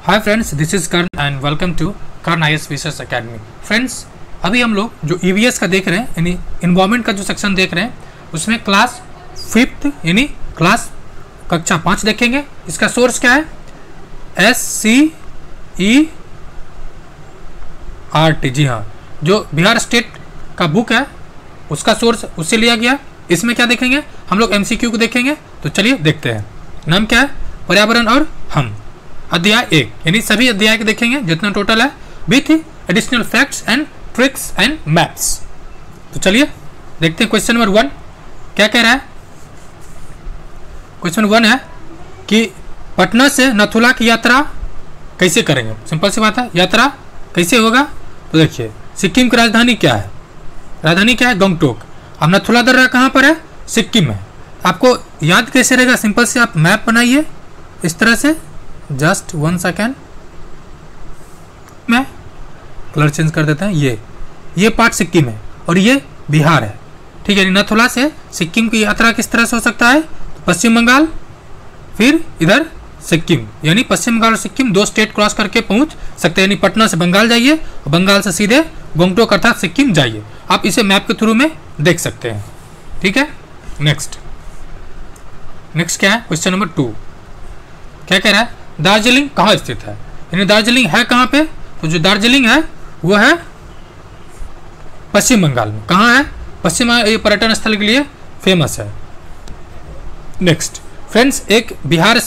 Hi friends, this is Karn and welcome to Karn IAS research academy. Friends, अभी हम लोग जो EVS का देख रहे हैं यानी इन्वायरमेंट का जो सेक्शन देख रहे हैं उसमें क्लास 5th यानी क्लास कक्षा 5 देखेंगे। इसका सोर्स क्या है? SCERT। जी हाँ, जो बिहार स्टेट का बुक है उसका सोर्स उससे लिया गया। इसमें क्या देखेंगे हम लोग? MCQ को देखेंगे। तो चलिए देखते हैं। नाम क्या है? पर्यावरण और हम, अध्याय 1 यानी सभी अध्याय के देखेंगे जितना टोटल है, with additional facts and tricks and maps. तो चलिए देखते हैं। क्वेश्चन नंबर 1 क्या कह रहा है? क्वेश्चन 1 है कि पटना से नथुला की यात्रा कैसे करेंगे। सिंपल सी बात है, यात्रा कैसे होगा? तो देखिए, सिक्किम की राजधानी क्या है? राजधानी क्या है? गंगटोक। अब नथुला दर्रा कहाँ पर है? सिक्किम में। आपको याद कैसे रहेगा? सिंपल से आप मैप बनाइए इस तरह से। जस्ट 1 सेकेंड, मैं कलर चेंज कर देते हैं। ये पार्ट सिक्किम है और ये बिहार है। ठीक है, नथुला से सिक्किम की यात्रा किस तरह से हो सकता है? पश्चिम बंगाल, फिर इधर सिक्किम, यानी पश्चिम बंगाल और सिक्किम 2 स्टेट क्रॉस करके पहुंच सकते हैं। यानी पटना से बंगाल जाइए और बंगाल से सीधे गंगटोक अर्थात सिक्किम जाइए। आप इसे मैप के थ्रू में देख सकते हैं। ठीक है, नेक्स्ट क्या है? क्वेश्चन नंबर 2 क्या कह रहा है? दार्जिलिंग कहाँ स्थित है? यानी दार्जिलिंग है कहाँ पे? तो जो दार्जिलिंग है वो है पश्चिम बंगाल में। कहाँ है? पश्चिम, ये पर्यटन स्थल के लिए फेमस है। नेक्स्ट फ्रेंड्स, एक बिहार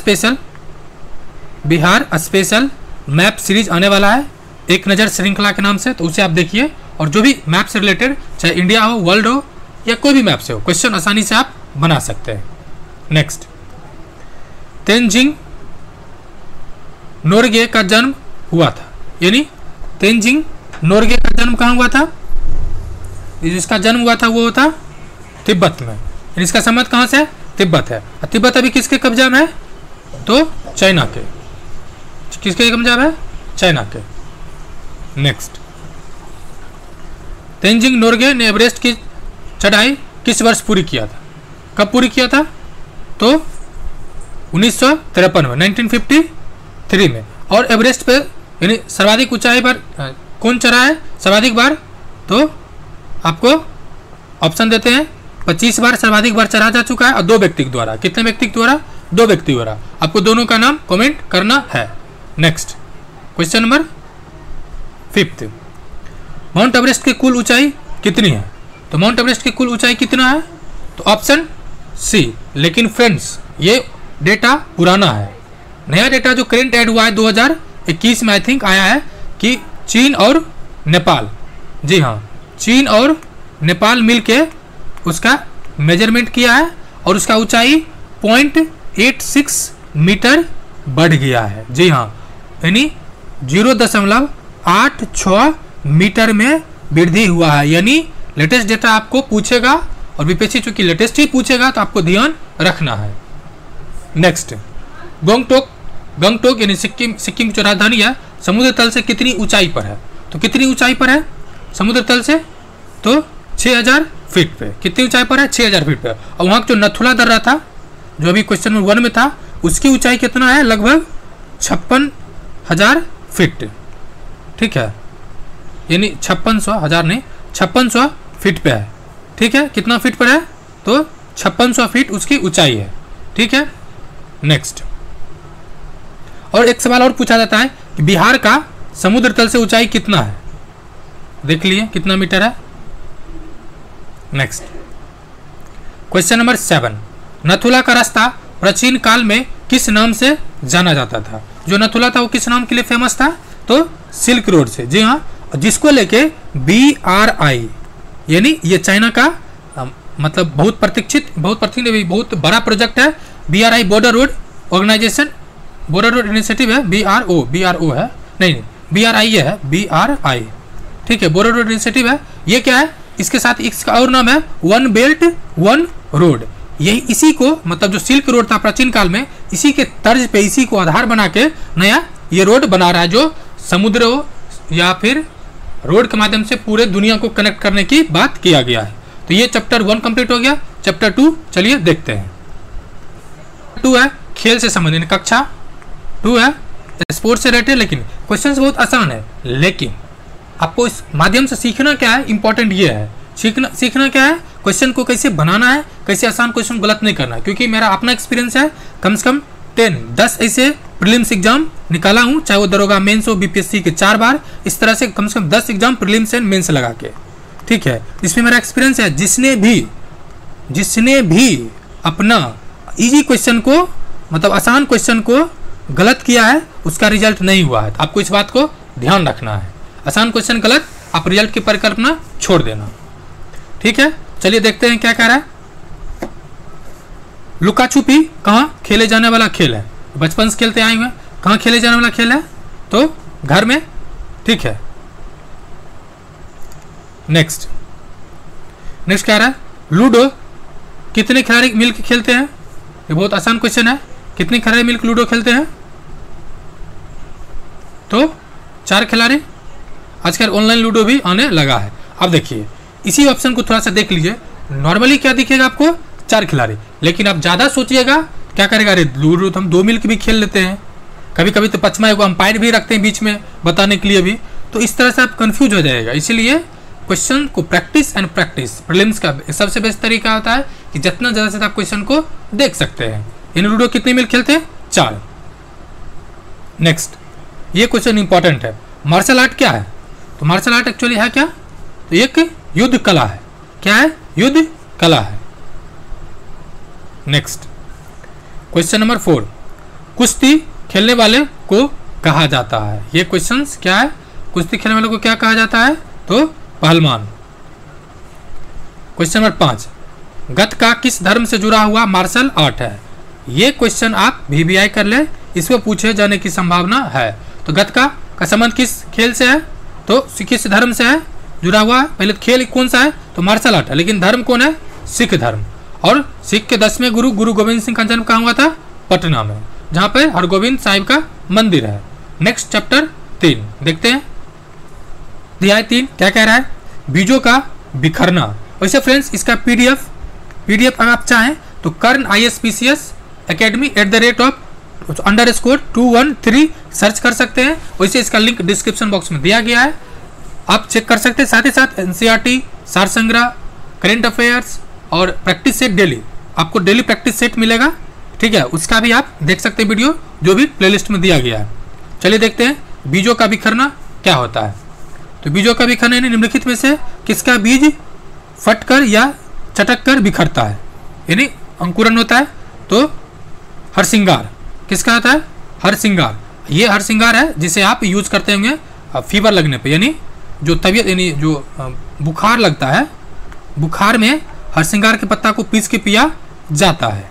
स्पेशल मैप सीरीज आने वाला है, एक नज़र श्रृंखला के नाम से। तो उसे आप देखिए और जो भी मैप से रिलेटेड, चाहे इंडिया हो, वर्ल्ड हो या कोई भी मैप से हो, क्वेश्चन आसानी से आप बना सकते हैं। नेक्स्ट, तेंजिंग नोर्गे का जन्म हुआ था। यानी तेंजिंग नोर्गे का जन्म कहाँ हुआ था? जिसका जन्म हुआ था वो था तिब्बत में। यानी इसका संबंध कहाँ से? तिब्बत है। और तिब्बत अभी किसके कब्जा में है? तो चाइना के। किसके कब्जा में है? चाइना के। नेक्स्ट, तेंजिंग नोर्गे ने एवरेस्ट की चढ़ाई किस वर्ष पूरी किया था? कब पूरी किया था? तो 1953 में, 1953 में। और एवरेस्ट पे यानी सर्वाधिक ऊंचाई पर कौन चढ़ा है सर्वाधिक बार? तो आपको ऑप्शन देते हैं। 25 बार सर्वाधिक बार चढ़ा जा चुका है और 2 व्यक्ति द्वारा। कितने व्यक्ति द्वारा? 2 व्यक्ति द्वारा। आपको दोनों का नाम कमेंट करना है। Next, question number 5, mount Everest की कुल ऊंचाई कितनी है? तो माउंट एवरेस्ट की कुल ऊंचाई कितना है? तो ऑप्शन सी। लेकिन फ्रेंड्स, ये डेटा पुराना है। नया डेटा जो करेंट ऐड हुआ है 2021 में आई थिंक आया है कि चीन और नेपाल, जी हाँ, चीन और नेपाल मिलके उसका मेजरमेंट किया है और उसका ऊंचाई 0.86 मीटर बढ़ गया है। जी हाँ, यानी 0.86 मीटर में वृद्धि हुआ है। यानी लेटेस्ट डेटा आपको पूछेगा और बीपीएससी चूंकि लेटेस्ट ही पूछेगा तो आपको ध्यान रखना है। नेक्स्ट, गंगटोक यानी सिक्किम की जो राजधानी है समुद्र तल से कितनी ऊंचाई पर है? तो कितनी ऊंचाई पर है समुद्र तल से? तो 6000 फीट पे। कितनी ऊंचाई पर है? 6000 फीट पे। और वहाँ जो नथुला दर्रा था जो अभी क्वेश्चन नंबर 1 में था, उसकी ऊंचाई कितना है? लगभग 56,000 फीट। ठीक है, यानी 5600 फीट पे है। ठीक है, कितना फीट पर है? तो 5600 फीट उसकी ऊंचाई है। ठीक है, नेक्स्ट, और एक सवाल और पूछा जाता है कि बिहार का समुद्र तल से ऊंचाई कितना है? देख लिए कितना मीटर है। नेक्स्ट, क्वेश्चन नंबर 7, नथुला का रास्ता प्राचीन काल में किस नाम से जाना जाता था? जो नथुला था वो किस नाम के लिए फेमस था? तो सिल्क रोड से। जी हाँ, जिसको लेके BRI यानी ये चाइना का मतलब बहुत बहुत बड़ा प्रोजेक्ट है। BRI border road organisation, border road initiative है। BRO है, नहीं BRI ये है, BRI। ठीक है, बॉर्डर रोड इनिशिएटिव है। ये क्या है? इसके साथ इसका और नाम है वन बेल्ट वन रोड। यही इसी को मतलब जो सिल्क रोड था प्राचीन काल में, इसी के तर्ज पे, इसी को आधार बना के नया ये रोड बना रहा है जो समुद्र हो या फिर रोड के माध्यम से पूरे दुनिया को कनेक्ट करने की बात किया गया है। तो ये चैप्टर 1 कंप्लीट हो गया। चैप्टर 2 चलिए देखते हैं। 2 है खेल से संबंधित, कक्षा 2 है स्पोर्ट्स से रिलेटेड, लेकिन क्वेश्चंस बहुत आसान है। लेकिन आपको इस माध्यम से सीखना क्या है, इंपॉर्टेंट ये है, सीखना क्या है, क्वेश्चन को कैसे बनाना है, कैसे आसान क्वेश्चन गलत नहीं करना है। क्योंकि मेरा अपना एक्सपीरियंस है, कम से कम 10 ऐसे प्रीलिम्स एग्जाम निकाला हूँ, चाहे वो दरोगा मेंस हो, बीपीएससी के 4 बार, इस तरह से कम 10 एग्जाम प्रीलिम्स एंड मेंस लगा के, ठीक है। इसमें मेरा एक्सपीरियंस है, जिसने भी अपना इजी क्वेश्चन को, मतलब आसान क्वेश्चन को गलत किया है, उसका रिजल्ट नहीं हुआ है। तो आपको इस बात को ध्यान रखना है, आसान क्वेश्चन गलत, आप रिजल्ट की परिकल्पना छोड़ देना, ठीक है। चलिए देखते हैं क्या कह रहा है। लुका छुपी कहाँ खेले जाने वाला खेल है, बचपन से खेलते आए हुए, कहाँ खेले जाने वाला खेल है, तो घर में, ठीक है। नेक्स्ट कह रहा है लूडो कितने खिलाड़ी मिलकर खेलते हैं। ये बहुत आसान क्वेश्चन है, कितने खिलाड़ी मिलकर लूडो खेलते हैं, तो 4 खिलाड़ी। आजकल ऑनलाइन लूडो भी आने लगा है। अब देखिए इसी ऑप्शन को थोड़ा सा देख लीजिए, नॉर्मली क्या दिखेगा आपको, 4 खिलाड़ी, लेकिन आप ज़्यादा सोचिएगा क्या करेगा, अरे लूडो तो हम 2 मिलकर भी खेल लेते हैं, कभी कभी तो 5वां एगो अंपायर भी रखते हैं बीच में बताने के लिए भी, तो इस तरह से आप कंफ्यूज हो जाएगा। इसीलिए क्वेश्चन को प्रैक्टिस एंड प्रैक्टिस, प्रीलिम्स का सबसे बेस्ट तरीका होता है कि जितना ज़्यादा से ज़्यादा क्वेश्चन को देख सकते हैं। इन लूडो कितने मिल खेलते हैं, 4। नेक्स्ट, ये क्वेश्चन इंपॉर्टेंट है, मार्शल आर्ट क्या है, तो मार्शल आर्ट एक्चुअली है क्या, तो एक युद्ध कला है। क्या है, युद्ध कला है। नेक्स्ट क्वेश्चन नंबर 4, कुश्ती खेलने वाले को कहा जाता है। ये क्वेश्चंस क्या है, कुश्ती खेलने वाले को क्या कहा जाता है, तो पहलवान। क्वेश्चन नंबर 5, गतका किस धर्म से जुड़ा हुआ मार्शल आर्ट है। ये क्वेश्चन आप VBI कर ले, इसको पूछे जाने की संभावना है। तो गतका का संबंध किस खेल से है, तो किस धर्म से है जुड़ा हुआ है। पहले खेल कौन सा है, तो मार्शल आर्ट है, लेकिन धर्म कौन है, सिख धर्म। और सिख के 10वें गुरु गोविंद सिंह का जन्म कहाँ हुआ था, पटना में, जहाँ पे हरगोविंद साहिब का मंदिर है। नेक्स्ट चैप्टर 3 देखते हैं। अध्याय 3 क्या कह रहा है, बीजों का बिखरना। वैसे फ्रेंड्स इसका PDF अगर आप चाहें तो कर्ण ISPCS Academy @213 सर्च कर सकते हैं। वैसे इसका लिंक डिस्क्रिप्शन बॉक्स में दिया गया है, आप चेक कर सकते हैं। साथ ही साथ NCERT, सार संग्रह, करेंट अफेयर्स और प्रैक्टिस सेट डेली, आपको डेली प्रैक्टिस सेट मिलेगा, ठीक है। उसका भी आप देख सकते हैं वीडियो, जो भी प्लेलिस्ट में दिया गया है। चलिए देखते हैं बीजों का बिखरना क्या होता है। तो बीजों का बिखरना यानी निम्नलिखित में से किसका बीज फटकर या चटक कर बिखरता है, यानी अंकुरन होता है। तो हरसिंगार किसका होता है, हरसिंगार। ये हरसिंगार है जिसे आप यूज करते होंगे फीवर लगने पे, यानी जो तबीयत, यानी जो बुखार लगता है, बुखार में हरसिंगार के पत्ता को पीस के पिया जाता है।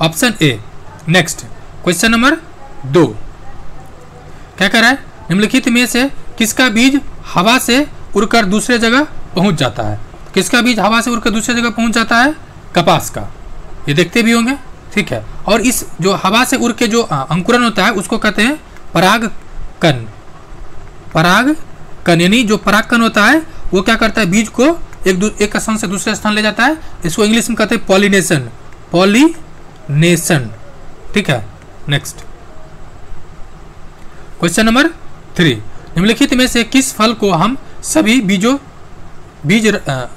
Option A. Next question number 2 क्या कह रहा है, निम्नलिखित में से किसका बीज हवा से उड़कर दूसरे जगह पहुंच जाता है। किसका बीज हवा से उड़कर दूसरे जगह पहुंच जाता है, कपास का। ये देखते भी होंगे, ठीक है। और इस जो हवा से उड़ के जो अंकुरन होता है उसको कहते हैं परागकण। परागकण यानी जो परागकण होता है वो क्या करता है, बीज को एक स्थान से दूसरे स्थान ले जाता है। इसको इंग्लिश में कहते हैं पॉलिनेशन, ठीक है। नेक्स्ट क्वेश्चन नंबर 3, निम्नलिखित में से किस फल को हम सभी बीज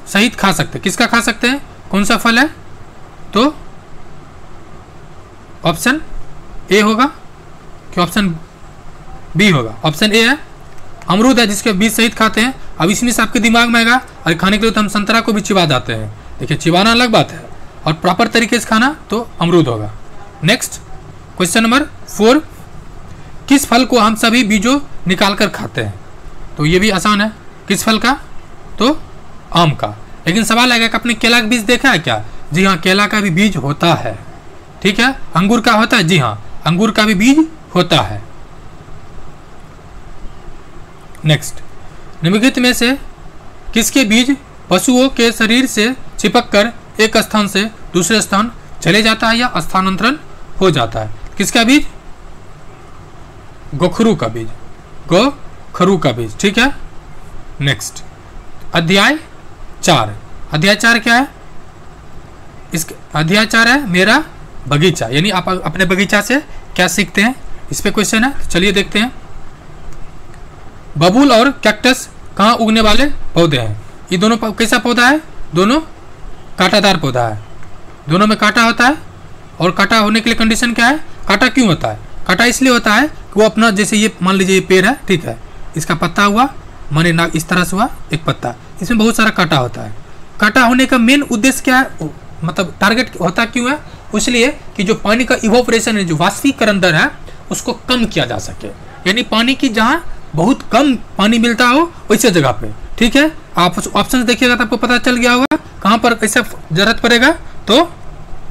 सहित खा सकते हैं। किसका खा सकते हैं, कौन सा फल है, तो ऑप्शन ए होगा कि ऑप्शन बी होगा। ऑप्शन ए है, अमरूद है जिसके बीज सहित खाते हैं। अब इसमें से आपके दिमाग में आएगा और खाने के लिए तो हम संतरा को भी चिबा जाते हैं। देखिए चिबाना अलग बात है, और प्रॉपर तरीके से खाना तो अमरूद होगा। नेक्स्ट क्वेश्चन नंबर 4, किस फल को हम सभी बीजों निकाल कर खाते हैं। तो ये भी आसान है, किस फल का, तो आम का। लेकिन सवाल आएगा कि आपने केला का बीज देखा है क्या। जी हाँ, केला का भी बीज होता है, ठीक है। अंगूर का होता है, जी हाँ, अंगूर का भी बीज होता है। नेक्स्ट, निम्नलिखित में से किसके बीज पशुओं के शरीर से चिपककर एक स्थान से दूसरे स्थान चले जाता है या स्थानांतरण हो जाता है। किसका बीज, गोखरू का बीज, गोखरू का बीज, ठीक है। नेक्स्ट अध्याय 4। अध्याय 4 क्या है, इस अध्याय 4 है मेरा बगीचा, यानी आप अपने बगीचा से क्या सीखते हैं। इस पे क्वेश्चन है, चलिए देखते हैं। बबूल और कैक्टस कहाँ उगने वाले पौधे हैं? ये दोनों कैसा पौधा है? दोनों कांटादार पौधा है, दोनों में कांटा होता है। और कांटा होने के लिए कंडीशन क्या है? कांटा क्यों होता है? कांटा इसलिए होता है कि वो अपना, जैसे ये मान लीजिए ये पेड़ है, ठीक है, इसका पत्ता हुआ, माने ना इस तरह से हुआ एक पत्ता, इसमें बहुत सारा कांटा होता है। कांटा होने का मेन उद्देश्य क्या है, मतलब टारगेट होता क्यों है? इसलिए कि जो पानी का इवोपरेशन है, जो वाष्पीकरण दर है, उसको कम किया जा सके। यानी पानी की जहाँ बहुत कम पानी मिलता हो वैसे जगह पे, ठीक है। आप ऑप्शन देखिएगा तो आपको पता चल गया होगा कहाँ पर कैसे जरूरत पड़ेगा, तो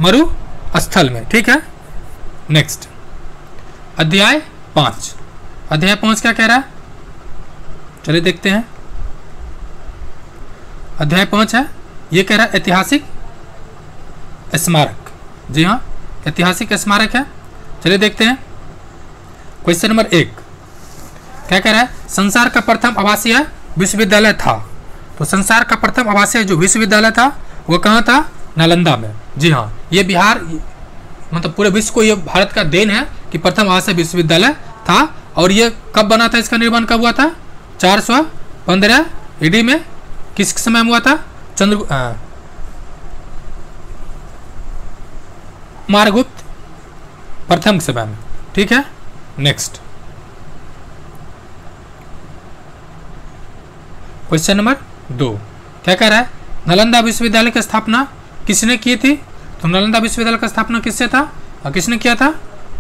मरु स्थल में, ठीक है। नेक्स्ट अध्याय 5। अध्याय 5 क्या कह रहा है? चलिए देखते हैं। अध्याय 5 है, ये कह रहा है ऐतिहासिक स्मारक। जी हाँ, ऐतिहासिक स्मारक है। चलिए देखते हैं। क्वेश्चन नंबर 1 क्या कह रहा है? संसार का प्रथम आवासीय विश्वविद्यालय था। तो संसार का प्रथम आवासीय जो विश्वविद्यालय था वो कहाँ था? नालंदा में। जी हाँ, ये बिहार, मतलब पूरे विश्व को ये भारत का देन है कि प्रथम आवासीय विश्वविद्यालय था। और ये कब बना था? इसका निर्माण कब हुआ था? 415 AD में। किस समय में हुआ था? कुमारगुप्त प्रथम के समय में, ठीक है। नेक्स्ट क्वेश्चन नंबर 2 क्या कह रहा है? नालंदा विश्वविद्यालय की स्थापना किसने की थी? तो नालंदा विश्वविद्यालय का स्थापना किससे था और किसने किया था?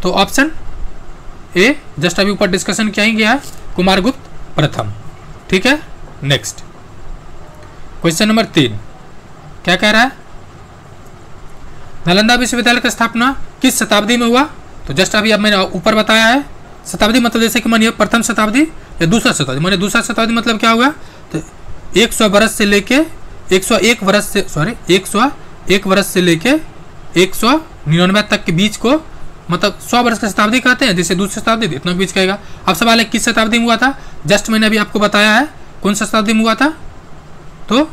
तो ऑप्शन ए, जस्ट अभी ऊपर डिस्कशन किया ही गया है, कुमारगुप्त प्रथम, ठीक है। नेक्स्ट क्वेश्चन नंबर 3 क्या कह रहा है? नालंदा विश्वविद्यालय का स्थापना किस शताब्दी में हुआ? तो जस्ट अभी अब मैंने ऊपर बताया है। शताब्दी मतलब जैसे कि मानिए प्रथम शताब्दी या दूसरा शताब्दी, मानिए दूसरा शताब्दी मतलब क्या हुआ? तो 100 वर्ष से लेके 101 वर्ष से, सॉरी 101 वर्ष से लेके 199 तक के बीच को, मतलब 100 वर्ष की शताब्दी कहते हैं, जैसे दूसरी शताब्दी इतना बीच कहेगा। अब सवाल है किस शताब्दी में हुआ था? जस्ट मैंने अभी आपको बताया है कौन सा शताब्दी में हुआ था, तो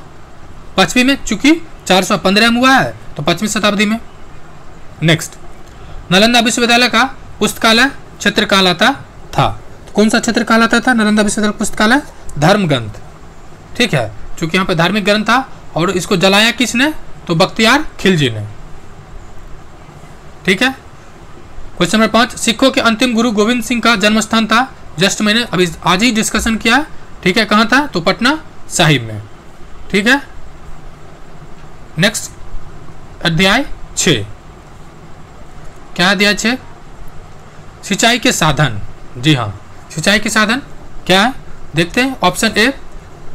5वीं में, चूंकि 415 में हुआ है तो 5वीं शताब्दी में। नेक्स्ट नालंदा विश्वविद्यालय का पुस्तकालय क्षेत्र कहलाता था। तो कौन सा क्षेत्र कहलाता था नालंदा विश्वविद्यालय पुस्तकालय? धर्म ग्रंथ, ठीक है, चूंकि यहाँ पे धार्मिक ग्रंथ था। और इसको जलाया किसने? तो बख्तियार खिलजी ने, ठीक है। क्वेश्चन नंबर 5 सिखों के अंतिम गुरु गोविंद सिंह का जन्म स्थान था। जस्ट मैंने अभी आज ही डिस्कशन किया, ठीक है। कहाँ था? तो पटना साहिब में, ठीक है। नेक्स्ट अध्याय 6 क्या? अध्याय 6 सिंचाई के साधन। जी हाँ, सिंचाई के साधन क्या है देखते हैं। ऑप्शन ए,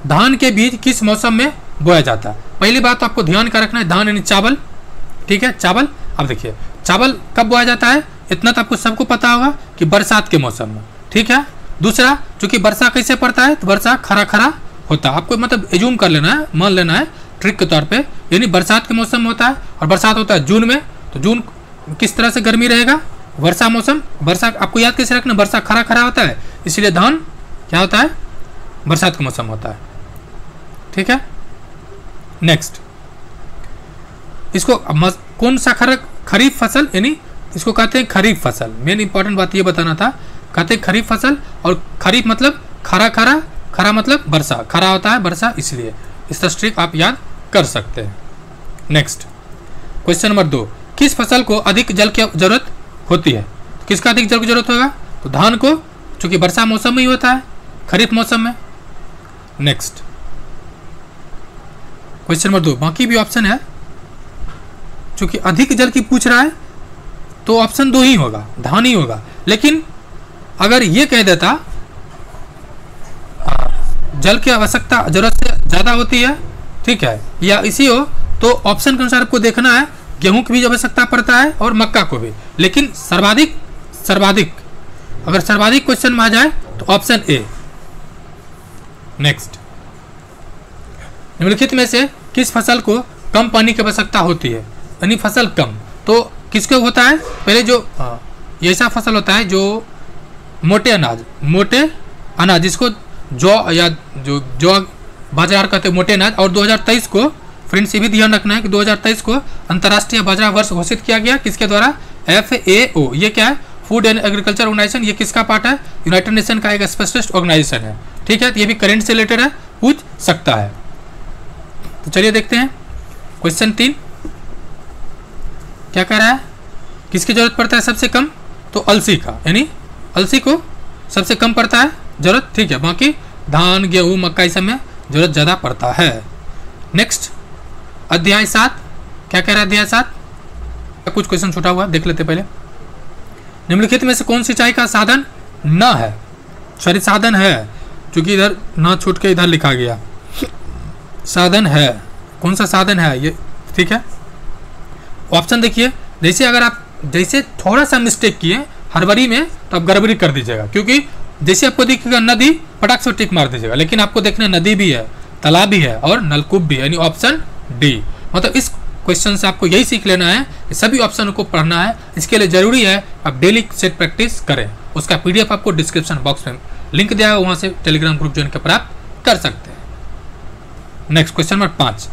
धान के बीज किस मौसम में बोया जाता है? पहली बात तो आपको ध्यान का रखना है, धान यानी चावल, ठीक है, चावल। अब देखिए चावल कब बोया जाता है, इतना तो आपको सबको पता होगा कि बरसात के मौसम में, ठीक है। दूसरा, चूंकि वर्षा कैसे पड़ता है, तो वर्षा खरा खरा होता है। आपको मतलब एज्यूम कर लेना है, मान लेना है ट्रिक के तौर पे, यानी बरसात के मौसम में होता है। और बरसात होता है जून में, तो जून किस तरह से गर्मी रहेगा? वर्षा मौसम, वर्षा आपको याद कैसे रखना, वर्षा खरा खरा होता है, इसलिए धान क्या होता है? बरसात का मौसम होता है, ठीक है। नेक्स्ट इसको कौन सा खरीफ फसल, यानी इसको कहते हैं खरीफ फसल। मेन इंपॉर्टेंट बात ये बताना था, कहते हैं खरीफ फसल। और खरीफ मतलब खरा खरा, खरा मतलब वर्षा, खरा होता है वर्षा, इसलिए इस ट्रिक आप याद कर सकते हैं। नेक्स्ट क्वेश्चन नंबर 2 किस फसल को अधिक जल की जरूरत होती है? किसका अधिक जल की जरूरत होगा? तो धान को, चूंकि वर्षा मौसम में ही होता है, खरीफ मौसम में। नेक्स्ट क्वेश्चन नंबर 2 बाकी भी ऑप्शन है, चूंकि अधिक जल की पूछ रहा है तो ऑप्शन 2 ही होगा, धान ही होगा। लेकिन अगर ये कह देता जल की आवश्यकता जरूरत से ज्यादा होती है, ठीक है, या इसी हो, तो ऑप्शन के अनुसार आपको देखना है गेहूं की भी आवश्यकता पड़ता है और मक्का को भी। लेकिन सर्वाधिक अगर सर्वाधिक क्वेश्चन में आ जाए तो ऑप्शन ए। नेक्स्ट निम्नलिखित में से किस फसल को कम पानी की आवश्यकता होती है? यानी फसल कम, तो किसको होता है? पहले जो ऐसा फसल होता है जो मोटे अनाज जिसको जौ या जो बाजार कहते हैं, मोटे अनाज। और 2023 को फ्रेंड्स ये भी ध्यान रखना है कि 2023 को अंतर्राष्ट्रीय बाजरा वर्ष घोषित किया गया, किसके द्वारा? FAO। ये क्या है? फूड एंड एग्रीकल्चर ऑर्गेनाइजेशन, ये किसका पार्ट है? यूनाइटेड नेशन का एक स्पेशलिस्ट ऑर्गेनाइजेशन है, ठीक है। तो ये भी करंट से रिलेटेड है, पूछ सकता है। तो चलिए देखते हैं क्वेश्चन 3 क्या कह रहा है, किसकी जरूरत पड़ता है सबसे कम? तो अलसी का, यानी अलसी को सबसे कम पड़ता है जरूरत, ठीक है। बाकी धान, गेहूं, मक्का इस सब में जरूरत ज़्यादा पड़ता है। नेक्स्ट अध्याय 7 क्या कह रहा है? अध्याय 7 कुछ क्वेश्चन छूटा हुआ देख लेते पहले। निम्नलिखित में से कौन सिंचाई का साधन न है? सॉरी साधन है, क्योंकि इधर ना छूट के इधर लिखा गया, साधन है। कौन सा साधन है ये, ठीक है। ऑप्शन देखिए, जैसे अगर आप जैसे थोड़ा सा मिस्टेक किए हड़बड़ी में तो आप गड़बड़ी कर दीजिएगा, क्योंकि जैसे आपको दिखेगा नदी, पटाख से टिक मार दीजिएगा, लेकिन आपको देखना नदी भी है, तालाब भी है और नलकूप भी है, यानी ऑप्शन डी। मतलब इस क्वेश्चन से आपको यही सीख लेना है कि सभी ऑप्शन को पढ़ना है। इसके लिए जरूरी है आप डेली सेट प्रैक्टिस करें। उसका पीडीएफ आपको डिस्क्रिप्शन बॉक्स में लिंक दिया है, वहां से टेलीग्राम ग्रुप ज्वाइन कर प्राप्त कर सकते हैं। नेक्स्ट क्वेश्चन नंबर 5,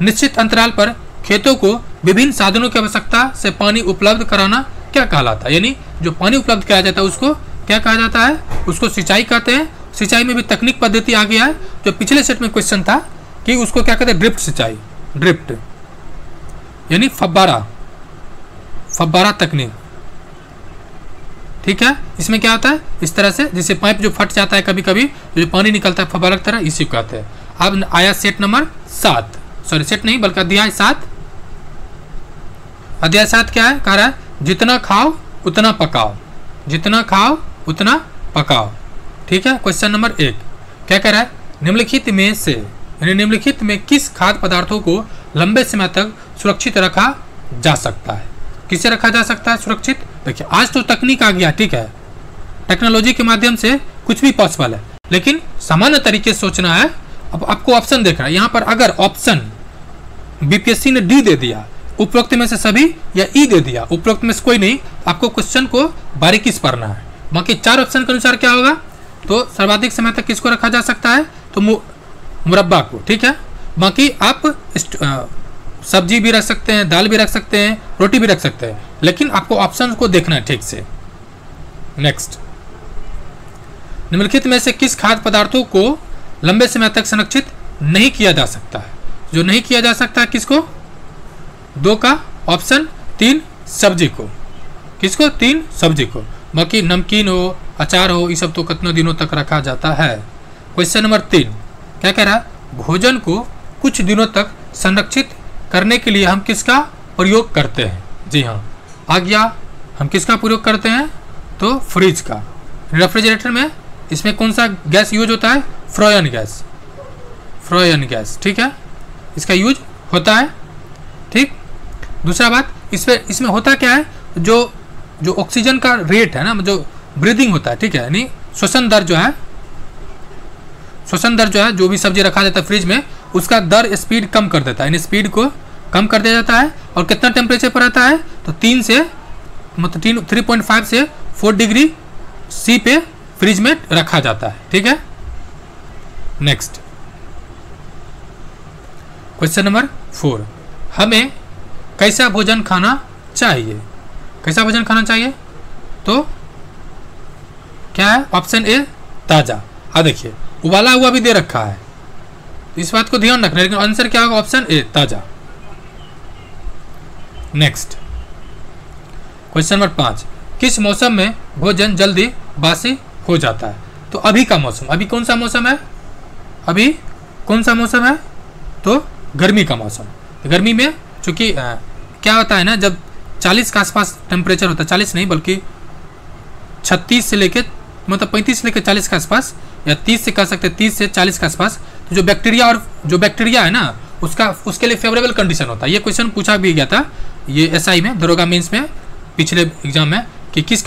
निश्चित अंतराल पर खेतों को विभिन्न साधनों की आवश्यकता से पानी उपलब्ध कराना क्या कहलाता है? यानी जो पानी उपलब्ध कराया जाता है उसको क्या कहा जाता है? उसको सिंचाई कहते हैं। सिंचाई में भी तकनीक पद्धति आ गया है, जो पिछले सेट में क्वेश्चन था कि उसको क्या कहते हैं? ड्रिफ्ट सिंचाई, ड्रिफ्ट यानी फब्बारा तकनीक, ठीक है। इसमें क्या होता है? इस तरह से जैसे पाइप जो फट जाता है कभी कभी, जो पानी निकलता है फब्बारा की तरह, इसी को कहते हैं। अब आया सेट नंबर 7, सॉरी सेट नहीं बल्कि अध्याय 7। अध्याय 7 क्या है? कह रहा है जितना खाओ उतना पकाओ, जितना खाओ उतना पकाओ, ठीक है। क्वेश्चन नंबर 1 क्या कह रहा है? निम्नलिखित में से यानी निम्नलिखित में किस खाद्य पदार्थों को लंबे समय तक सुरक्षित रखा जा सकता है? किसे रखा जा सकता है सुरक्षित? देखिए आज तो तकनीक आ गया, ठीक है, टेक्नोलॉजी के माध्यम से कुछ भी पॉसिबल है, लेकिन सामान्य तरीके से सोचना है। अब आपको ऑप्शन देखना है, यहाँ पर अगर ऑप्शन बीपीएससी ने डी दे दिया, उपरोक्त में से सभी, या ई दे दिया, उपरोक्त में से कोई नहीं, आपको क्वेश्चन को बारीकी से पढ़ना है। बाकी 4 ऑप्शन के अनुसार क्या होगा? तो सर्वाधिक समय तक किसको रखा जा सकता है? तो मुरब्बा को, ठीक है। बाकी आप सब्जी भी रख सकते हैं, दाल भी रख सकते हैं, रोटी भी रख सकते हैं, लेकिन आपको ऑप्शन को देखना है ठीक से। नेक्स्ट, निम्नलिखित में से किस खाद्य पदार्थों को लंबे समय तक संरक्षित नहीं किया जा सकता है? जो नहीं किया जा सकता है किसको? 2 का ऑप्शन 3 सब्जी को, किसको? 3 सब्जी को। बाकी नमकीन हो, अचार हो, ये सब तो कितने दिनों तक रखा जाता है। क्वेश्चन नंबर 3 क्या कह रहा है? भोजन को कुछ दिनों तक संरक्षित करने के लिए हम किसका प्रयोग करते हैं? जी हाँ, आ गया, हम किसका प्रयोग करते हैं? तो फ्रिज का। रेफ्रिजरेटर में इसमें कौन सा गैस यूज होता है? फ्रोयन गैस, फ्रोयन गैस, ठीक है, इसका यूज होता है, ठीक। दूसरा बात, इसमें होता क्या है? जो ऑक्सीजन का रेट है ना, जो ब्रीदिंग होता है, ठीक है, यानी श्वसन दर जो है, जो भी सब्जी रखा जाता है फ्रिज में, उसका दर स्पीड कम कर देता है, यानी स्पीड को कम कर दिया जाता है। और कितना टेम्परेचर पर रहता है? तो 3 से मतलब 3.5 से 4 डिग्री सी पे फ्रिज में रखा जाता है, ठीक है। नेक्स्ट क्वेश्चन नंबर 4, हमें कैसा भोजन खाना चाहिए? कैसा भोजन खाना चाहिए? तो क्या है? ऑप्शन ए ताजा। अब देखिए उबाला हुआ भी दे रखा है, इस बात को ध्यान रखना, लेकिन आंसर क्या होगा? ऑप्शन ए ताजा। नेक्स्ट क्वेश्चन नंबर 5, किस मौसम में भोजन जल्दी बासी हो जाता है? तो अभी का मौसम, अभी कौन सा मौसम है? अभी कौन सा मौसम है? तो गर्मी का मौसम। गर्मी में चूंकि क्या होता है ना, जब 40 के आसपास टेम्परेचर होता है, 40 नहीं बल्कि 36 से लेकर मतलब 35 से लेकर 40 के आसपास, या 30 से कह सकते हैं 30 से 40 के आसपास, तो जो बैक्टीरिया है ना, उसके लिए फेवरेबल कंडीशन होता है। ये क्वेश्चन पूछा भी गया था ये एसआई में, दरोगा मेंस में, पिछले एग्जाम में, कि किस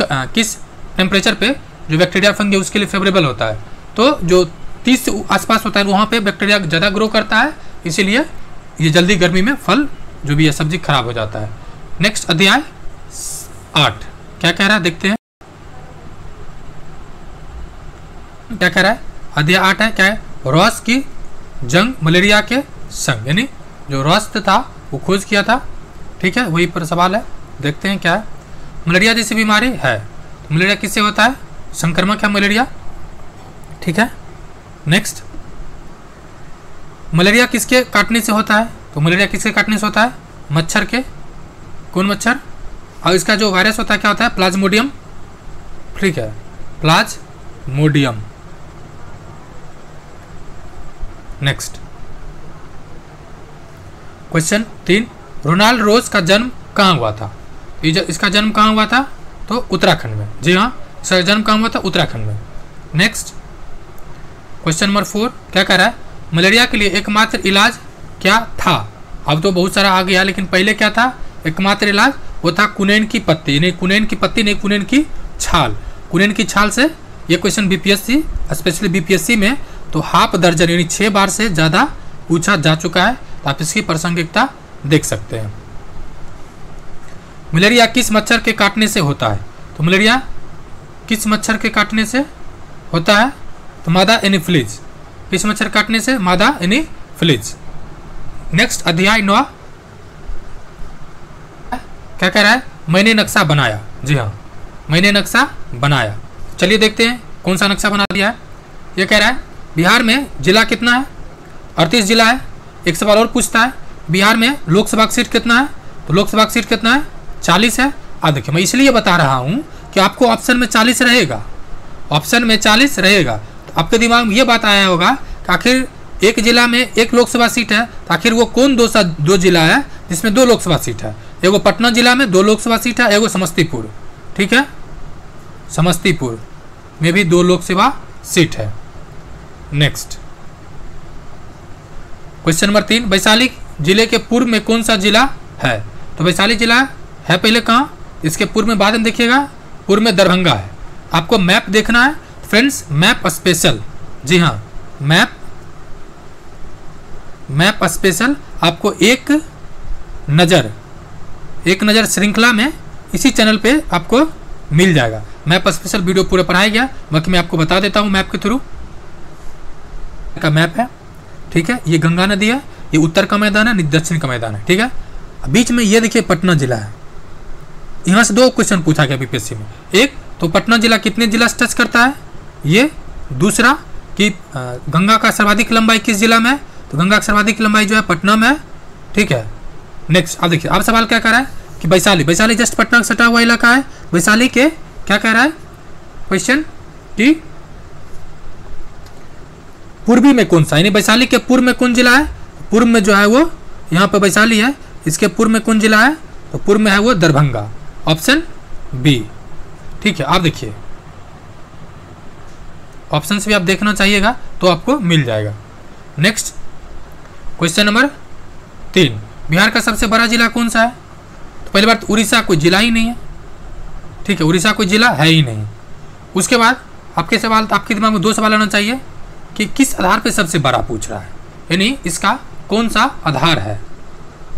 टेम्परेचर पे जो बैक्टीरिया फंगी उसके लिए फेवरेबल होता है। तो जो 30 से आसपास होता है वहाँ पे बैक्टीरिया ज़्यादा ग्रो करता है, इसीलिए ये जल्दी गर्मी में फल जो भी है सब्जी खराब हो जाता है। नेक्स्ट अध्याय 8 क्या कह रहा है? देखते हैं क्या कह रहा है। अध्याय 8 है क्या है? रॉस की जंग मलेरिया के संग, यानी जो रॉस था वो खोज किया था, ठीक है, वही पर सवाल है। देखते हैं क्या है। मलेरिया जैसी बीमारी है, तो मलेरिया किससे होता है? संक्रमक है मलेरिया, ठीक है। नेक्स्ट, मलेरिया किसके काटने से होता है? तो मलेरिया किसके काटने से होता है? मच्छर के। कौन मच्छर? और इसका जो वायरस होता है क्या होता है? प्लाज्मोडियम, ठीक है, प्लाज्मोडियम। नेक्स्ट क्वेश्चन 3, रोनाल्ड रोज का जन्म कहाँ हुआ था? इसका जन्म कहाँ हुआ था? तो उत्तराखंड में। जी हाँ, इसका जन्म कहाँ हुआ था? उत्तराखंड में। नेक्स्ट क्वेश्चन नंबर 4 क्या कह रहा है? मलेरिया के लिए एकमात्र इलाज क्या था? अब तो बहुत सारा आ गया, लेकिन पहले क्या था एकमात्र इलाज? वो था कुनैन की पत्ती, नहीं कुनैन की पत्ती नहीं, कुनैन की छाल। कुनैन की छाल से ये क्वेश्चन बीपीएससी, स्पेशली बीपीएससी में तो हाफ दर्जन यानी 6 बार से ज़्यादा पूछा जा चुका है। तो आप इसकी प्रासंगिकता देख सकते हैं। मलेरिया किस मच्छर के काटने से होता है? तो मलेरिया किस मच्छर के काटने से होता है? तो मादा एनीफिलीज। किस मच्छर काटने से? मादा एनीफिलीज। नेक्स्ट अध्याय 9 क्या कह रहा है? मैंने नक्शा बनाया। जी हाँ, मैंने नक्शा बनाया। चलिए देखते हैं कौन सा नक्शा बना दिया है। ये कह रहा है बिहार में जिला कितना है? 38 जिला है। एक सवाल और पूछता है बिहार में लोकसभा सीट कितना है? तो लोकसभा सीट कितना है? 40 है। अब देखिए मैं इसलिए बता रहा हूँ कि आपको ऑप्शन में 40 रहेगा, ऑप्शन में 40 रहेगा। तो आपके दिमाग में ये बात आया होगा कि आखिर एक जिला में एक लोकसभा सीट है, तो आखिर वो कौन दो जिला है जिसमें 2 लोकसभा सीट है? एगो पटना जिला में 2 लोकसभा सीट है, एगो समस्तीपुर, ठीक है, समस्तीपुर में भी 2 लोकसभा सीट है। नेक्स्ट क्वेश्चन नंबर 3, वैशाली जिले के पूर्व में कौन सा जिला है? तो वैशाली जिला है पहले कहाँ? इसके पूर्व में, बाद में देखिएगा, पूर्व में दरभंगा है। आपको मैप देखना है फ्रेंड्स, मैप स्पेशल। जी हाँ, मैप स्पेशल आपको एक नज़र श्रृंखला में इसी चैनल पे आपको मिल जाएगा। मैप स्पेशल वीडियो पूरा पढ़ाया गया, बाकी मैं आपको बता देता हूँ मैप के थ्रू। का मैप है, ठीक है, ये गंगा नदी है, ये उत्तर का मैदान है, दक्षिण का मैदान है, ठीक है। बीच में ये देखिए पटना जिला है। यहाँ से 2 क्वेश्चन पूछा गया बीपीएससी में। एक तो पटना जिला कितने जिला से टच करता है, ये। दूसरा कि गंगा का सर्वाधिक लंबाई किस जिला में है? तो गंगा की सर्वाधिक लंबाई जो है पटना में है, ठीक है। नेक्स्ट अब देखिए, अब सवाल क्या कर रहा है कि वैशाली जस्ट पटना का सटा हुआ इलाका है। वैशाली के क्या कह रहा है क्वेश्चन कि पूर्वी में कौन सा, यानी वैशाली के पूर्व में कौन जिला है? पूर्व में जो है वो यहाँ पे वैशाली है, इसके पूर्व में कौन जिला है? तो पूर्व में है वो दरभंगा, ऑप्शन बी, ठीक है। आप देखिए ऑप्शन भी आप देखना चाहिएगा तो आपको मिल जाएगा। नेक्स्ट क्वेश्चन नंबर 3, बिहार का सबसे बड़ा जिला कौन सा है? तो पहली बात उड़ीसा कोई जिला ही नहीं है, ठीक है, उड़ीसा कोई जिला है ही नहीं। उसके बाद आपके दिमाग में 2 सवाल आना चाहिए कि किस आधार पे सबसे बड़ा पूछ रहा है, यानी इसका कौन सा आधार है?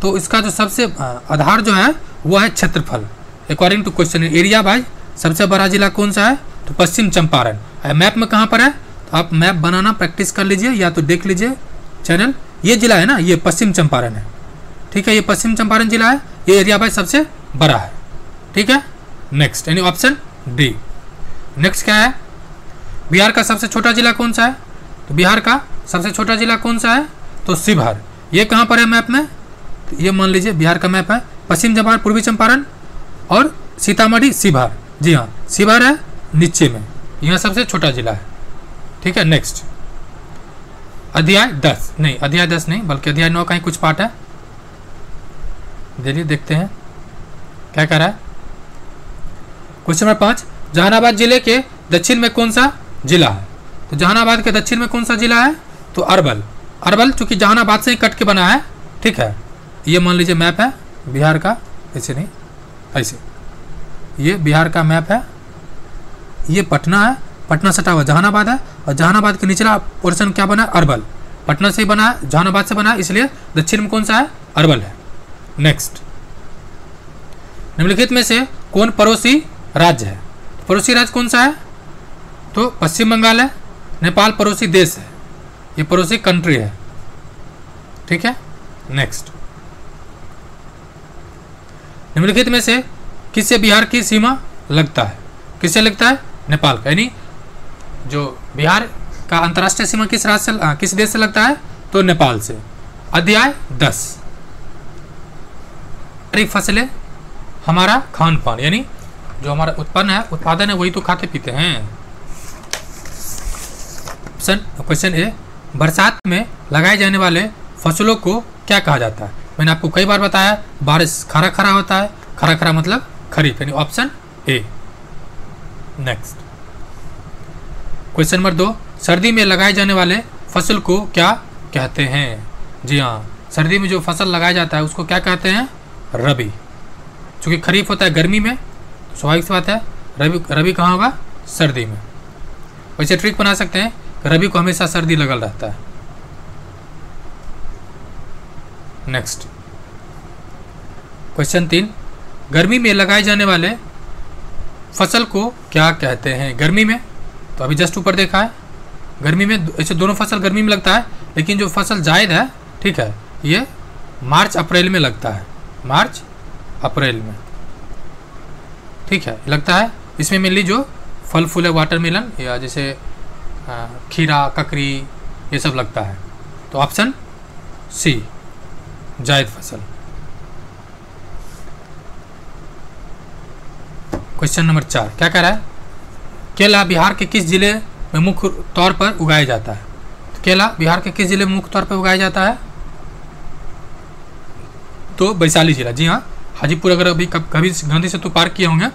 तो इसका जो सबसे आधार जो है वो है क्षेत्रफल। According to question area wise सबसे बड़ा जिला कौन सा है? तो पश्चिम चंपारण। मैप में कहाँ पर है? तो आप मैप बनाना प्रैक्टिस कर लीजिए या तो देख लीजिए चैनल। ये जिला है ना, ये पश्चिम चंपारण है, ठीक है, ये पश्चिम चंपारण जिला है, ये एरिया वाइज सबसे बड़ा है, ठीक है। नेक्स्ट यानी ऑप्शन डी। नेक्स्ट क्या है? बिहार का सबसे छोटा जिला कौन सा है? तो बिहार का सबसे छोटा जिला कौन सा है? तो शिवहर। ये कहाँ पर है मैप में? तो ये मान लीजिए बिहार का मैप है, पश्चिम चंपारण, पूर्वी चंपारण और सीतामढ़ी, शिवहर। जी हाँ, शिवहर है नीचे में, यहाँ सबसे छोटा जिला है, ठीक है। नेक्स्ट अध्याय 10 नहीं बल्कि अध्याय 9 का ही कुछ पार्ट है, चलिए देखते हैं क्या कह रहा है। क्वेश्चन नंबर 5, जहानाबाद जिले के दक्षिण में कौन सा जिला है? तो जहानाबाद के दक्षिण में कौन सा जिला है? तो अरवल चूंकि जहानाबाद से ही कट के बना है, ठीक है। ये मान लीजिए मैप है बिहार का, ऐसे नहीं ऐसे, ये बिहार का मैप है, ये पटना है, पटना सटा हुआ जहानाबाद है, और जहानाबाद के निचला पोर्शन क्या बना है? अरवल। पटना से ही बना है, जहानाबाद से बना है, इसलिए दक्षिण में कौन सा है? अरवल है। नेक्स्ट, निम्नलिखित में से कौन पड़ोसी राज्य है? पड़ोसी राज्य कौन सा है? तो पश्चिम बंगाल है। नेपाल पड़ोसी देश है, ये पड़ोसी कंट्री है, ठीक है। नेक्स्ट, निम्नलिखित में से किससे बिहार की सीमा लगता है? किससे लगता है? नेपाल का। यानी जो बिहार का अंतर्राष्ट्रीय सीमा किस राज्य से, किस देश से लगता है? तो नेपाल से। अध्याय 10 फसलें हमारा खान पान, यानी जो हमारा उत्पादन है वही तो खाते पीते हैं। क्वेश्चन ए, बरसात में लगाए जाने वाले फसलों को क्या कहा जाता है? मैंने आपको कई बार बताया, बारिश खरा खरा होता है, खरा खरा मतलब खरीफ, यानी option A. Next question number 2, सर्दी में लगाए जाने वाले फसल को क्या कहते हैं? जी हाँ, सर्दी में जो फसल लगाया जाता है उसको क्या कहते हैं? रबी। चूँकि खरीफ होता है गर्मी में, तो स्वाभाविक सी बात है रबी कहाँ होगा? सर्दी में। वैसे ट्रिक बना सकते हैं कि रबी को हमेशा सर्दी लगल रहता है। नेक्स्ट क्वेश्चन 3, गर्मी में लगाए जाने वाले फसल को क्या कहते हैं? गर्मी में तो अभी जस्ट ऊपर देखा है, गर्मी में ऐसे दोनों फसल गर्मी में लगता है, लेकिन जो फसल जायद है, ठीक है, ये मार्च अप्रैल में लगता है, मार्च अप्रैल में, ठीक है, लगता है। इसमें मेनली जो फल फूल है, वाटरमेलन या जैसे खीरा, ककड़ी, ये सब लगता है। तो ऑप्शन सी, जायद फसल। क्वेश्चन नंबर 4 क्या कह रहा है? केला बिहार के किस जिले में मुख्य तौर पर उगाया जाता है? तो केला बिहार के किस जिले में मुख्य तौर पर उगाया जाता है? तो वैशाली जिला। जी हाँ, हाजीपुर अगर अभी कभी गांधी सेतु पार किए होंगे,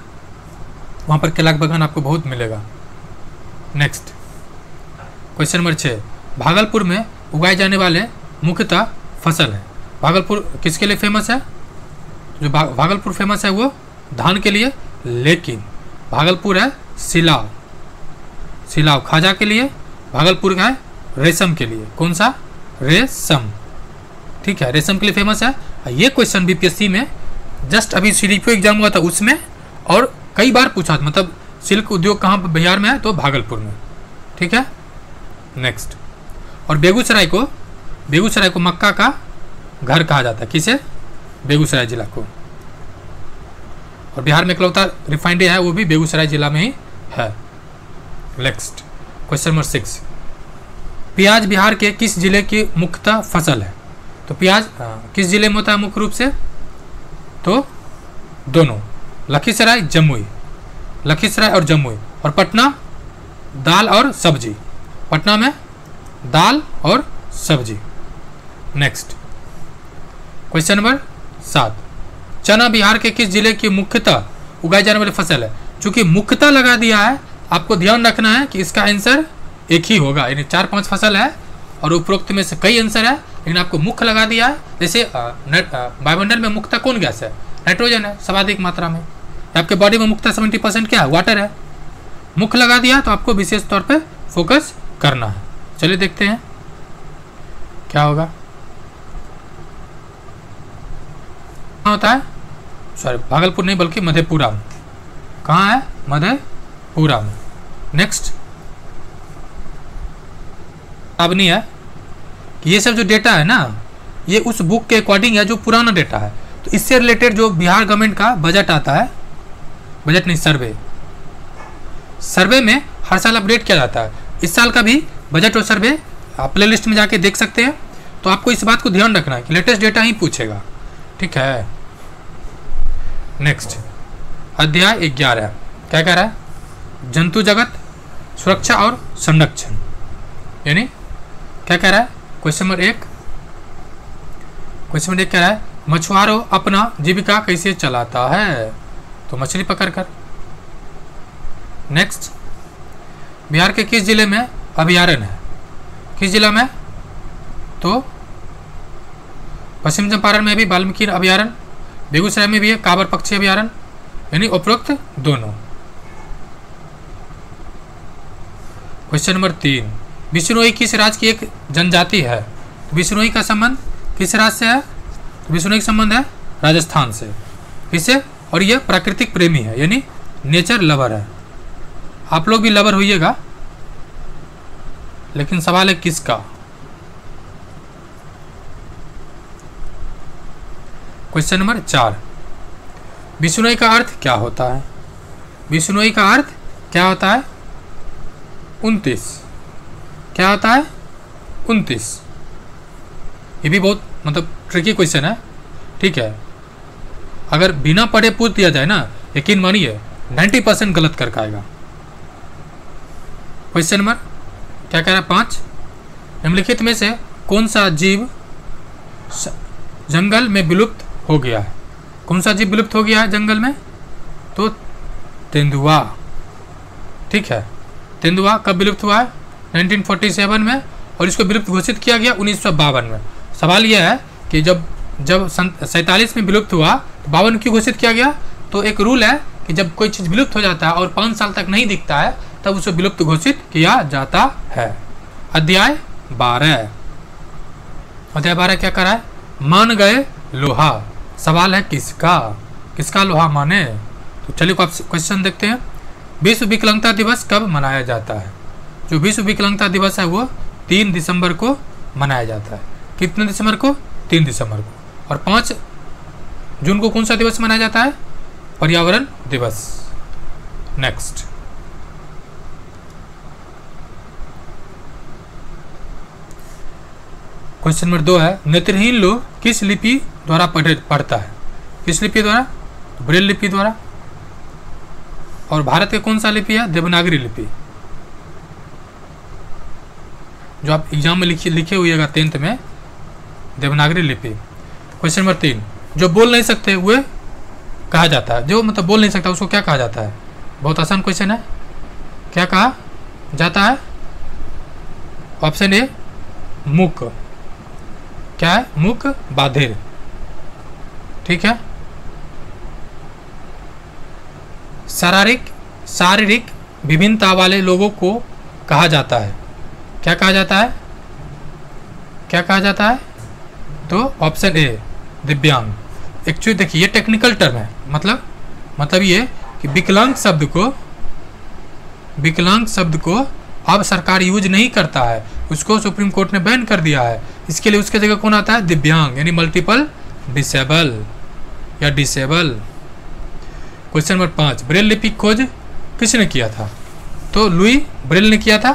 वहाँ पर केला का बागान आपको बहुत मिलेगा। नेक्स्ट क्वेश्चन नंबर 6, भागलपुर में उगाए जाने वाले मुख्यतः फसल है। भागलपुर किसके लिए फेमस है? जो भागलपुर फेमस है वो धान के लिए, लेकिन भागलपुर है सिलाव खाजा के लिए, भागलपुर का है रेशम के लिए। कौन सा? रेशम, ठीक है, रेशम के लिए फेमस है। ये क्वेश्चन बीपीएससी में जस्ट अभी सीडीपीओ एग्जाम हुआ था उसमें, और कई बार पूछा था, मतलब सिल्क उद्योग कहाँ बिहार में है? तो भागलपुर में, ठीक है। नेक्स्ट, और बेगूसराय को मक्का का घर कहा जाता है। किसे? बेगूसराय जिला को। और बिहार में इकलौता रिफाइनरी है वो भी बेगूसराय जिला में ही है। नेक्स्ट क्वेश्चन नंबर 6, प्याज बिहार के किस जिले की मुख्यतः फसल है? तो प्याज किस जिले में होता है मुख्य रूप से? तो दोनों, लखीसराय और जमुई। और पटना दाल और सब्जी, पटना में दाल और सब्जी। नेक्स्ट क्वेश्चन नंबर 7, चना बिहार के किस जिले की मुख्यतः उगाई जाने वाली फसल है? चूंकि मुख्यतः लगा दिया है, आपको ध्यान रखना है कि इसका आंसर एक ही होगा, यानी 4-5 फसल है और उपरोक्त में से कई आंसर है, लेकिन आपको मुख्य लगा दिया है। जैसे वायुमंडल में मुख्यतः कौन गैस है? नाइट्रोजन है सर्वाधिक मात्रा में। आपके बॉडी में मुख्यतः 70% क्या है? वाटर है। मुख्य लगा दिया तो आपको विशेष तौर पे फोकस करना है। चलिए देखते हैं क्या होगा। होता है, सॉरी भागलपुर नहीं बल्कि मधेपुरा में। कहाँ है? मधेपुरा में। नेक्स्ट अब नहीं है कि ये सब जो डेटा है ना, ये उस बुक के अकॉर्डिंग है जो पुराना डेटा है। तो इससे रिलेटेड जो बिहार गवर्नमेंट का बजट आता है, बजट नहीं सर्वे में हर साल अपडेट किया जाता है। इस साल का भी बजट और सर्वे आप प्ले लिस्ट में जाके देख सकते हैं। तो आपको इस बात को ध्यान रखना है कि लेटेस्ट डेटा ही पूछेगा, ठीक है। नेक्स्ट अध्याय 11 क्या कह रहा है? जंतु जगत सुरक्षा और संरक्षण, यानी क्या कह रहा है? क्वेश्चन नंबर 1 कह रहा है मछुआरों अपना जीविका कैसे चलाता है? तो मछली पकड़कर। नेक्स्ट, बिहार के किस जिले में अभयारण्य है? किस जिला में? तो पश्चिम चंपारण में भी वाल्मीकि अभयारण्य, बेगूसराय में भी है काबर पक्षी अभयारण्य, यानी उपरोक्त दोनों। क्वेश्चन नंबर 3, बिश्नोई किस राज्य की एक जनजाति है? तो बिश्नोई का संबंध किस राज्य से है? तो बिश्नोई का संबंध है राजस्थान से। किससे? और यह प्राकृतिक प्रेमी है, यानी नेचर लवर है। आप लोग भी लवर होइएगा, लेकिन सवाल है किसका? क्वेश्चन नंबर 4, बिश्नोई का अर्थ क्या होता है? बिश्नोई का अर्थ क्या होता है 29, क्या होता है 29। ये भी बहुत मतलब ट्रिकी क्वेश्चन है, ठीक है। अगर बिना पढ़े पूछ दिया जाए ना, यकीन मानिए 90% गलत करके आएगा। क्वेश्चन नंबर क्या कह रहा है 5, निम्नलिखित में से कौन सा जीव जंगल में विलुप्त हो गया है? कौन सा जीव विलुप्त हो गया है जंगल में? तो तेंदुआ, ठीक है। तेंदुआ कब विलुप्त हुआ है? 1947 में, और इसको विलुप्त घोषित किया गया 1952 में। सवाल यह है कि जब 47 में विलुप्त हुआ तो 52 क्यों घोषित किया गया? तो एक रूल है कि जब कोई चीज़ विलुप्त हो जाता है और 5 साल तक नहीं दिखता है तब उसे विलुप्त घोषित किया जाता है। अध्याय 12, अध्याय 12 क्या कर रहा है? मान गए लोहा। सवाल है किसका? किसका लोहा माने? तो चलिए क्वेश्चन देखते हैं। विश्व विकलांगता दिवस कब मनाया जाता है? जो विश्व विकलांगता दिवस है वो 3 दिसंबर को मनाया जाता है। कितने दिसंबर को? 3 दिसंबर को। और 5 जून को कौन सा दिवस मनाया जाता है? पर्यावरण दिवस। नेक्स्ट, क्वेश्चन नंबर 2 है, नेत्रहीन लोग किस लिपि द्वारा पढ़ता है? किस लिपि द्वारा? ब्रेल लिपि द्वारा। और भारत के कौन सा लिपि है? देवनागरी लिपि, जो आप एग्जाम में लिखे हुएगा 10th में, देवनागरी लिपि। क्वेश्चन नंबर 3, जो बोल नहीं सकते हुए कहा जाता है? जो मतलब बोल नहीं सकता उसको क्या कहा जाता है? बहुत आसान क्वेश्चन है, क्या कहा जाता है? ऑप्शन ए मूक। क्या है? मूक बाधिर, ठीक है। शारीरिक विभिन्नता वाले लोगों को कहा जाता है? क्या कहा जाता है? क्या कहा जाता है? तो ऑप्शन ए दिव्यांग। एक्चुअली देखिए ये टेक्निकल टर्म है, मतलब ये कि विकलांग शब्द को अब सरकार यूज नहीं करता है, उसको सुप्रीम कोर्ट ने बैन कर दिया है। इसके लिए उसके जगह कौन आता है? दिव्यांग, यानी मल्टीपल डिसेबल या डिसेबल। क्वेश्चन नंबर 5, ब्रेल लिपि खोज किसने किया था? तो लुई ब्रेल ने किया था।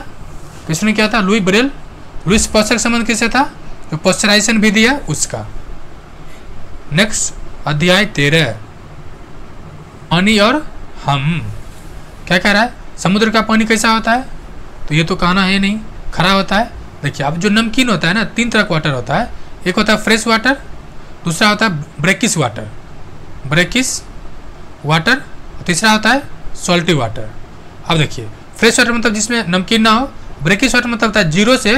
किसने किया था? Louis Braille. लुईस पास्चर संबंध किससे था? जो पाश्चराइजेशन विधि है उसका। नेक्स्ट, अध्याय 13, पानी और हम। क्या कह रहा है? समुद्र का पानी कैसा होता है? तो ये तो कहना है नहीं, खरा होता है। देखिए अब जो नमकीन होता है ना, 3 तरह का वाटर होता है। एक होता है फ्रेश वाटर, दूसरा होता है ब्रेकिश वाटर, तीसरा होता है सॉल्टी वाटर। अब देखिए फ्रेश वाटर मतलब जिसमें नमकीन ना हो, ब्रेकिश वाटर मतलब होता है 0 से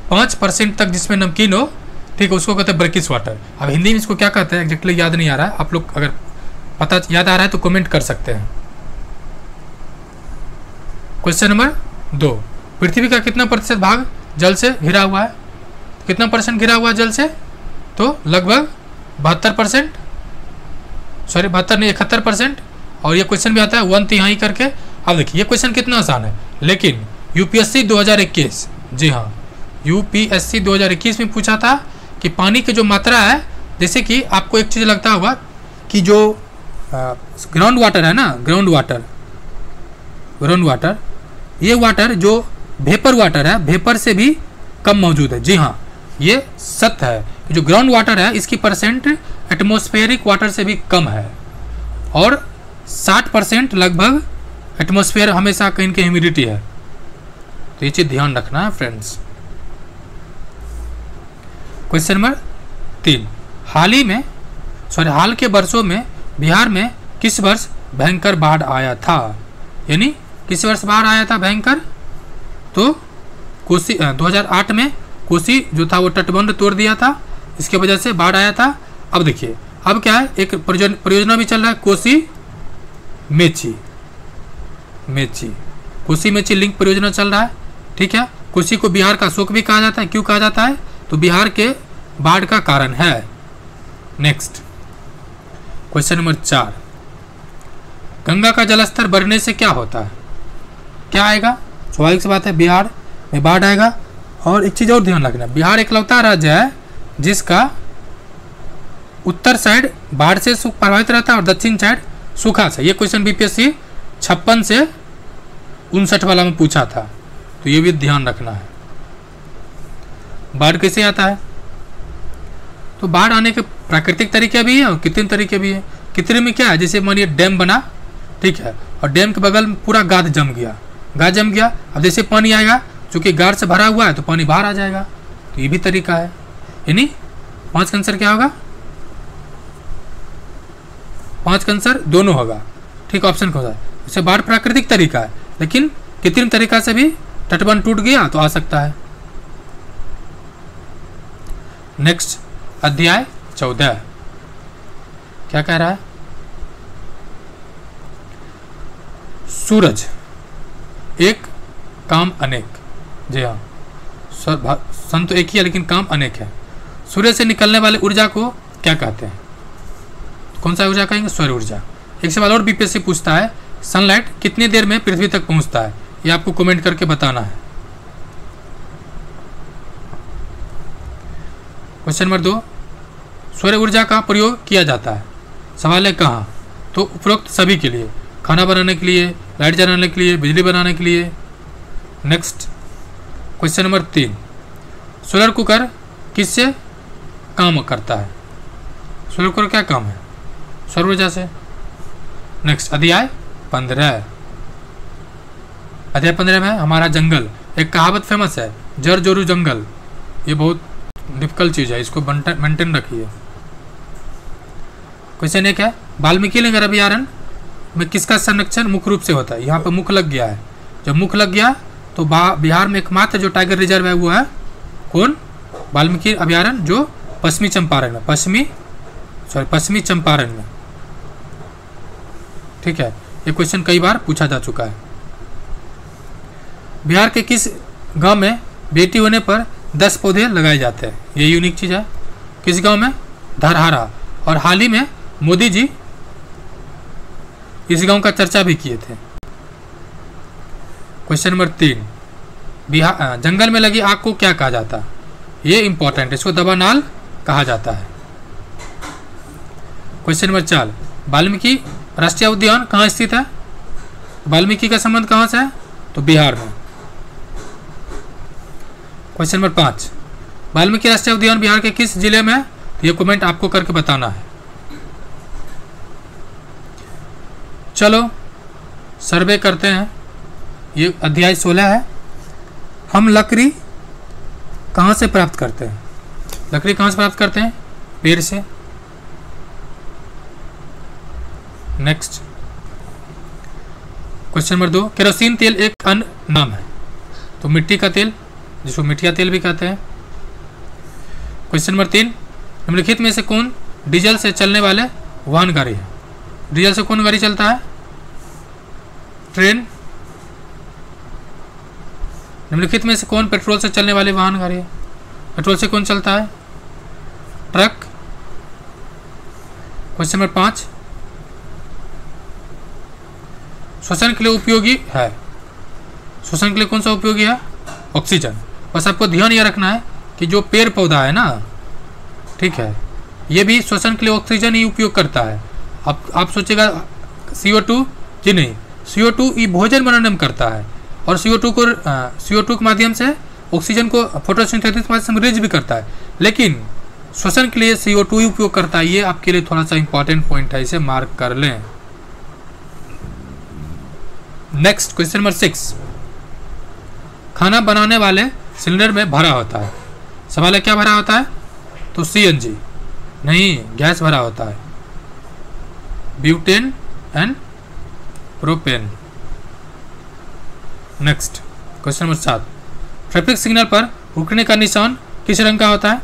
5% तक जिसमें नमकीन हो, ठीक है, उसको कहते हैं ब्रेकिश वाटर। अब हिंदी में इसको क्या कहते हैं एग्जैक्टली याद नहीं आ रहा है, आप लोग अगर पता याद आ रहा है तो कमेंट कर सकते हैं। क्वेश्चन नंबर 2, पृथ्वी का कितना प्रतिशत भाग जल से घिरा हुआ है? कितना परसेंट घिरा हुआ है जल से? तो लगभग 72%, सॉरी 72 नहीं 71%। और ये क्वेश्चन भी आता है 1/3 करके। अब देखिए ये क्वेश्चन कितना आसान है, लेकिन यूपीएससी 2021, जी हाँ यूपीएससी 2021 में पूछा था कि पानी की जो मात्रा है, जैसे कि आपको एक चीज़ लगता होगा कि जो ग्राउंड वाटर है ना, ग्राउंड वाटर, ये वाटर जो वेपर वाटर है, वेपर से भी कम मौजूद है। जी हाँ, ये सत्य है। जो ग्राउंड वाटर है इसकी परसेंट एटमॉस्फेरिक वाटर से भी कम है, और 60% लगभग एटमॉस्फेयर हमेशा कहीं की ह्यूमिडिटी है। तो ये चीज़ ध्यान रखना है फ्रेंड्स। क्वेश्चन नंबर 3, हाल के वर्षों में बिहार में किस वर्ष भयंकर बाढ़ आया था? यानी किस वर्ष बाढ़ आया था भयंकर? तो कोसी 2008 में कोसी जो था वो तटबंध तोड़ दिया था, इसके वजह से बाढ़ आया था। अब देखिए अब क्या है, एक परियोजना भी चल रहा है कोसी मेची लिंक परियोजना चल रहा है, ठीक है। कोसी को बिहार का शोक भी कहा जाता है। क्यों कहा जाता है? तो बिहार के बाढ़ का कारण है। नेक्स्ट, क्वेश्चन नंबर 4, गंगा का जलस्तर बढ़ने से क्या होता है? क्या आएगा? स्वाभाविक सी बात है, बिहार में बाढ़ आएगा। और एक चीज़ और ध्यान रखना, बिहार इकलौता राज्य है जिसका उत्तर साइड बाढ़ से प्रभावित रहता है और दक्षिण साइड सूखा से। ये क्वेश्चन बीपीएससी 56 से 59 वाला में पूछा था, तो ये भी ध्यान रखना है। बाढ़ कैसे आता है? तो बाढ़ आने के प्राकृतिक तरीके भी है और कृत्रिम तरीके भी है। कृत्रिम में क्या है, जैसे मानिए डैम बना, ठीक है, और डैम के बगल में पूरा गाद जम गया, अब जैसे पानी आएगा, चूंकि गाद से भरा हुआ है तो पानी बाहर आ जाएगा, तो ये भी तरीका है। यानी 5 का आंसर क्या होगा? 5 का आंसर दोनों होगा, ठीक, ऑप्शन को होगा। इससे बाढ़ प्राकृतिक तरीका है, लेकिन कृत्रिम तरीका से भी तटबंध टूट गया तो आ सकता है। नेक्स्ट अध्याय 14 क्या कह रहा है? सूरज एक काम अनेक। जी हाँ, सन तो एक ही है लेकिन काम अनेक है। सूरज से निकलने वाले ऊर्जा को क्या कहते हैं? कौन सा ऊर्जा कहेंगे? सौर ऊर्जा। एक सवाल और बीपीएससी पूछता है, सनलाइट कितनी देर में पृथ्वी तक पहुंचता है? ये आपको कमेंट करके बताना है। क्वेश्चन नंबर 2, सौर ऊर्जा का प्रयोग किया जाता है, सवाल है कहाँ? तो उपरोक्त सभी के लिए, खाना बनाने के लिए, लाइट जलाने के लिए, बिजली बनाने के लिए। Next question number 3, solar cooker किससे काम करता है? सोलर कुकर क्या काम है? सौर ऊर्जा से। नेक्स्ट अध्याय 15। अध्याय 15 में हमारा जंगल, एक कहावत फेमस है, जड़ जोरू जंगल। ये बहुत डिफिकल्ट चीज़ है, इसको मेंटेन रखिए। क्वेश्चन 1 है, वाल्मीकि नगर अभयारण्य में किसका संरक्षण मुख्य रूप से होता है? यहाँ पे मुख लग गया है, जब मुख लग गया तो बिहार में एकमात्र जो टाइगर रिजर्व है वो है कौन? वाल्मीकि अभयारण्य, जो पश्चिमी चंपारण में, पश्चिमी चंपारण में, ठीक है। ये क्वेश्चन कई बार पूछा जा चुका है। बिहार के किस गांव में बेटी होने पर 10 पौधे लगाए जाते हैं? ये यूनिक चीज है। किस गांव में? धरहरा। और हाल ही में मोदी जी इस गांव का चर्चा भी किए थे। क्वेश्चन नंबर 3, बिहार जंगल में लगी आग को क्या कहा जाता है? ये इंपॉर्टेंट, इसको दबानाल कहा जाता है। क्वेश्चन नंबर 4, वाल्मीकि राष्ट्रीय उद्यान कहाँ स्थित है? वाल्मीकि का संबंध कहाँ से है? तो बिहार में। क्वेश्चन नंबर 5, वाल्मीकि राष्ट्रीय उद्यान बिहार के किस जिले में है? तो ये कमेंट आपको करके बताना है। चलो सर्वे करते हैं। ये अध्याय 16 है। हम लकड़ी कहाँ से प्राप्त करते हैं? लकड़ी कहाँ से प्राप्त करते हैं? पेड़ से। नेक्स्ट क्वेश्चन नंबर 2, केरोसिन तेल एक अन्य नाम है, तो मिट्टी का तेल, जिसको मिट्टिया तेल भी कहते हैं। क्वेश्चन नंबर 3, निम्नलिखित में से कौन डीजल से चलने वाले वाहन गाड़ी है? डीजल से कौन गाड़ी चलता है? ट्रेन। निम्नलिखित में से कौन पेट्रोल से चलने वाले वाहन गाड़ी है? पेट्रोल से कौन चलता है? ट्रक। क्वेश्चन नंबर 5, श्वसन के लिए उपयोगी है, श्वसन के लिए कौन सा उपयोगी है? ऑक्सीजन। बस आपको ध्यान यह रखना है कि जो पेड़ पौधा है ना, ठीक है, ये भी श्वसन के लिए ऑक्सीजन ही उपयोग करता है। अब आप सोचेगा CO2, जी नहीं, CO2 ये भोजन बनाने में करता है, और CO2 के माध्यम से ऑक्सीजन को फोटोसिंथेसिस के माध्यम से रिलीज भी करता है, लेकिन श्वसन के लिए CO2 ही उपयोग करता है। ये आपके लिए थोड़ा सा इंपॉर्टेंट पॉइंट है, इसे मार्क कर लें। नेक्स्ट क्वेश्चन नंबर 6, खाना बनाने वाले सिलेंडर में भरा होता है, सवाल है क्या भरा होता है? तो CNG नहीं, गैस भरा होता है, butane and propane. Next question number 7, traffic signal पर रुकने का निशान किस रंग का होता है?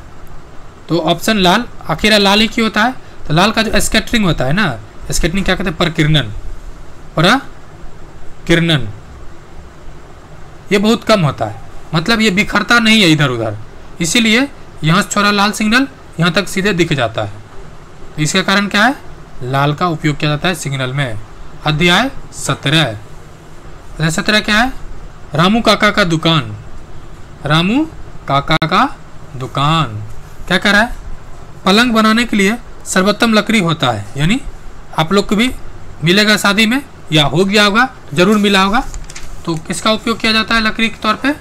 तो ऑप्शन लाल, आखिर लाल ही क्यों होता है? तो लाल का जो स्कैटरिंग होता है ना, स्कैटरिंग क्या कहते हैं? परकिरणन, किरणन, ये बहुत कम होता है, मतलब ये बिखरता नहीं है इधर उधर, इसीलिए यहाँ से छोड़ा लाल सिग्नल यहाँ तक सीधे दिख जाता है। तो इसका कारण क्या है? लाल का उपयोग किया जाता है सिग्नल में। अध्याय 17, अध्याय 17 क्या है? रामू काका का दुकान। रामू काका का दुकान क्या कर रहा है? पलंग बनाने के लिए सर्वोत्तम लकड़ी होता है, यानी आप लोग को भी मिलेगा शादी में, या हो गया होगा, जरूर मिला होगा, तो किसका उपयोग किया जाता है लकड़ी के तौर पे?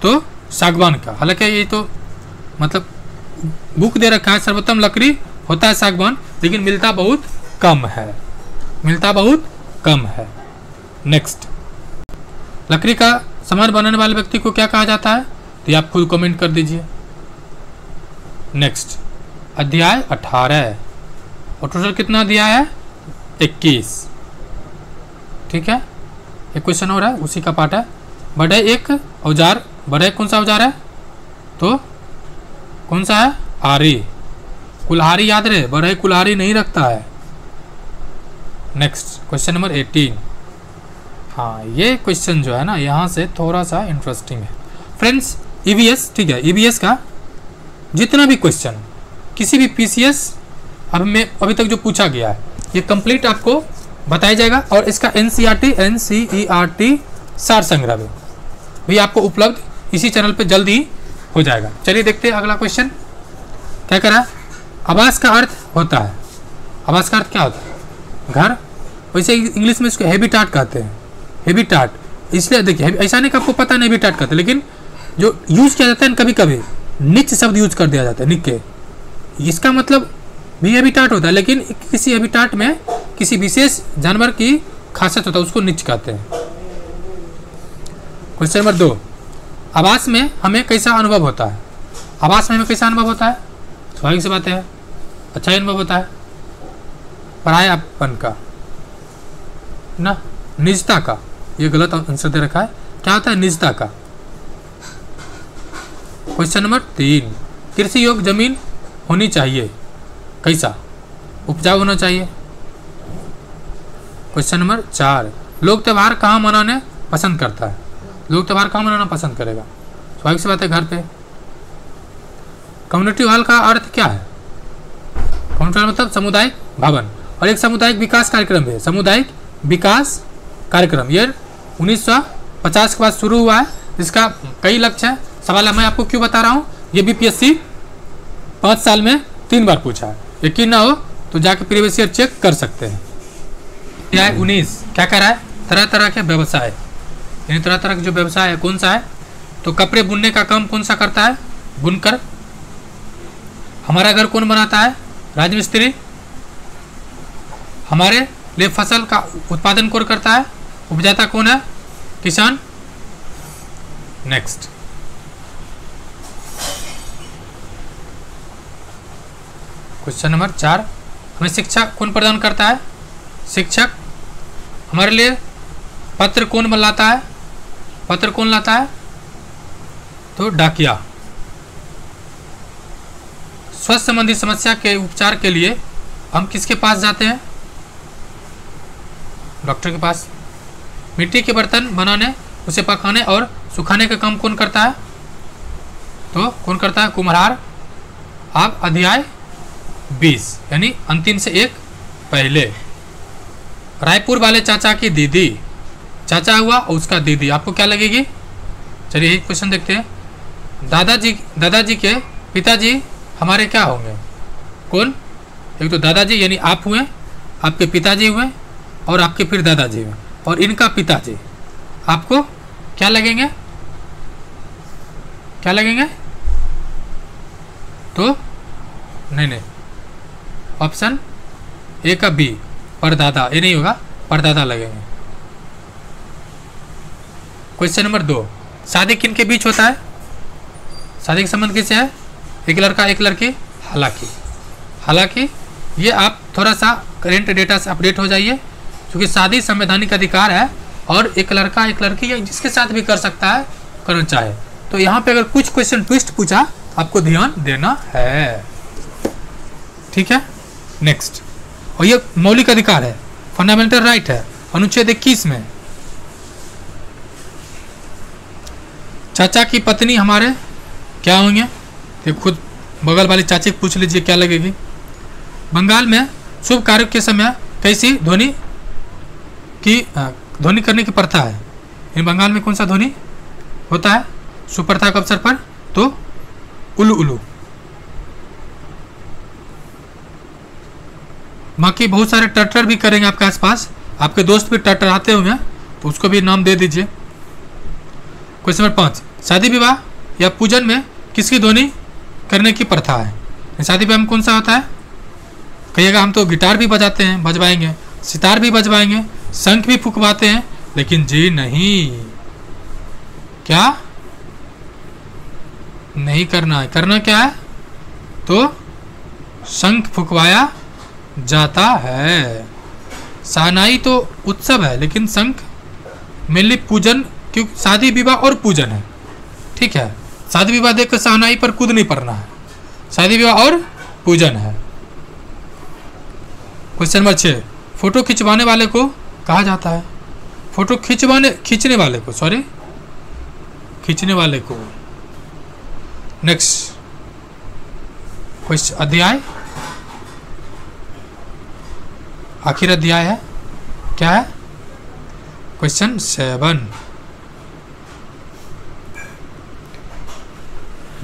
तो सागवान का। हालांकि ये तो मतलब बुक दे रखा है सर्वोत्तम लकड़ी होता है सागवान, लेकिन मिलता बहुत कम है, मिलता बहुत कम है। नेक्स्ट, लकड़ी का सामान बनाने वाले व्यक्ति को क्या कहा जाता है? तो ये आप खुद कमेंट कर दीजिए। नेक्स्ट, अध्याय 18 और टोटल कितना अध्याय है? 21। ठीक है, एक क्वेश्चन हो रहा है उसी का पार्ट है। बढ़ई एक औजार, बढ़ई कौन सा औजार है? तो कौन सा है? आरी। कुल्हाड़ी याद रहे, बढ़ई कुल्हाड़ी नहीं रखता है। Next, question number 18। हाँ, ये क्वेश्चन जो है ना यहाँ से थोड़ा सा इंटरेस्टिंग है फ्रेंड्स। ईवीएस, ठीक है, ईवीएस का जितना भी क्वेश्चन किसी भी पीसीएस अभी तक जो पूछा गया है ये कंप्लीट आपको बताया जाएगा, और इसका एनसीईआरटी सार संग्रह भी आपको उपलब्ध इसी चैनल पे जल्द ही हो जाएगा। चलिए देखते हैं अगला क्वेश्चन क्या कह रहा है। आवास का अर्थ होता है, आवास का अर्थ क्या होता है? घर। वैसे इंग्लिश में इसको हैबिटाट कहते हैं, हैबिटाट। इसलिए देखिए, ऐसा नहीं कि आपको पता नहीं हैबिटाट कहते, लेकिन जो यूज किया जाता है कभी कभी निच शब्द यूज कर दिया जाता है, निके, इसका मतलब भी हैबिटाट होता है, लेकिन किसी हैबिटाट में किसी विशेष जानवर की खासियत होता है, उसको निच कहते हैं। क्वेश्चन नंबर 2, आवास में हमें कैसा अनुभव होता है? आवास में हमें कैसा अनुभव होता है? स्वाभाविक सी बात है, अच्छा ही अनुभव होता है, परायापन का ना, निजता का। ये गलत आंसर दे रखा है, क्या होता है? निजता का। क्वेश्चन नंबर 3, कृषि योग्य जमीन होनी चाहिए, कैसा? उपजाऊ होना चाहिए। क्वेश्चन नंबर 4, लोग त्यौहार कहाँ मनाने पसंद करता है? लोग त्यौहार कहाँ मनाना पसंद करेगा? स्वाभाविक सी बात है, घर पे। कम्युनिटी हॉल का अर्थ क्या है? कम्युनिटी हॉल मतलब सामुदायिक भवन, और एक सामुदायिक विकास कार्यक्रम है, सामुदायिक विकास कार्यक्रम। ये 1950 के बाद शुरू हुआ है, इसका कई लक्ष्य है। सवाल मैं आपको क्यों बता रहा हूँ, ये बीपीएससी 5 साल में 3 बार पूछा है। यकीन ना हो तो जाके प्रीवियस ईयर चेक कर सकते हैं। अध्याय 19 क्या कह रहा है? तरह तरह के व्यवसाय, यानी तरह तरह के जो व्यवसाय है कौन सा है? तो कपड़े बुनने का काम कौन सा करता है? बुनकर। हमारा घर कौन बनाता है? राजमिस्त्री। हमारे लिए फसल का उत्पादन कौन करता है? उपजाता कौन है? किसान। नेक्स्ट, क्वेश्चन नंबर 4, हमें शिक्षा कौन प्रदान करता है? शिक्षक। हमारे लिए पत्र कौन लाता है? पत्र कौन लाता है? तो डाकिया। स्वास्थ्य संबंधी समस्या के उपचार के लिए हम किसके पास जाते हैं? डॉक्टर के पास। मिट्टी के बर्तन बनाने, उसे पकाने और सुखाने का काम कौन करता है? तो कौन करता है? कुम्हार। अब अध्याय 20 यानी अंतिम से एक पहले, रायपुर वाले चाचा की दीदी, चाचा हुआ और उसका दीदी, आपको क्या लगेगी? चलिए एक क्वेश्चन देखते हैं। दादाजी के पिताजी हमारे क्या होंगे? कौन? एक तो दादाजी यानी आप हुए, आपके पिताजी हुए, और आपके फिर दादाजी हुए, और इनका पिताजी आपको क्या लगेंगे? क्या लगेंगे? तो नहीं, ऑप्शन ए का बी, परदादा। ये नहीं होगा, परदादा लगेंगे। क्वेश्चन नंबर 2, शादी किन के बीच होता है? शादी का संबंध किससे है? एक लड़का एक लड़की। हालांकि ये आप थोड़ा सा करेंट डेटा से अपडेट हो जाइए, क्योंकि शादी संवैधानिक अधिकार है, और एक लड़का एक लड़की या जिसके साथ भी कर सकता है, करना चाहे। तो यहाँ पे अगर कुछ क्वेश्चन ट्विस्ट पूछा, आपको ध्यान देना है, ठीक है। नेक्स्ट, और ये मौलिक अधिकार है, फंडामेंटल राइट है, अनुच्छेद 21 में। चाचा की पत्नी हमारे क्या होंगे? तो खुद बगल वाली चाची को पूछ लीजिए क्या लगेगी। बंगाल में शुभ कार्य के समय कैसी ध्वनि करने की प्रथा है? इन बंगाल में कौन सा ध्वनि होता है शुभ प्रथा के अवसर पर? तो उल्लू उल्लू। बाकी बहुत सारे टटर भी करेंगे आपके आसपास, आपके दोस्त भी टटर आते होंगे, तो उसको भी नाम दे दीजिए। क्वेश्चन नंबर 5, शादी विवाह या पूजन में किसकी ध्वनि करने की प्रथा है? शादी विवाह में कौन सा होता है? कहिएगा हम तो गिटार भी बजाते हैं, बजवाएंगे, सितार भी बजवाएंगे, शंख भी फुकवाते हैं, लेकिन जी नहीं, क्या नहीं करना है? करना क्या है? तो शंख फुकवाया जाता है। शहनाई तो उत्सव है, लेकिन शंख मेनली पूजन, क्योंकि शादी विवाह और पूजन है, ठीक है। शादी विवाह देखकर शहनाई पर कूद नहीं पड़ना है, शादी विवाह और पूजन है। क्वेश्चन नंबर 6, फोटो खिंचवाने वाले को कहा जाता है? फोटो खींचने वाले को, सॉरी, खींचने वाले को। नेक्स्ट क्वेश्चन, अध्याय, आखिर अध्याय है, क्या है? क्वेश्चन 7,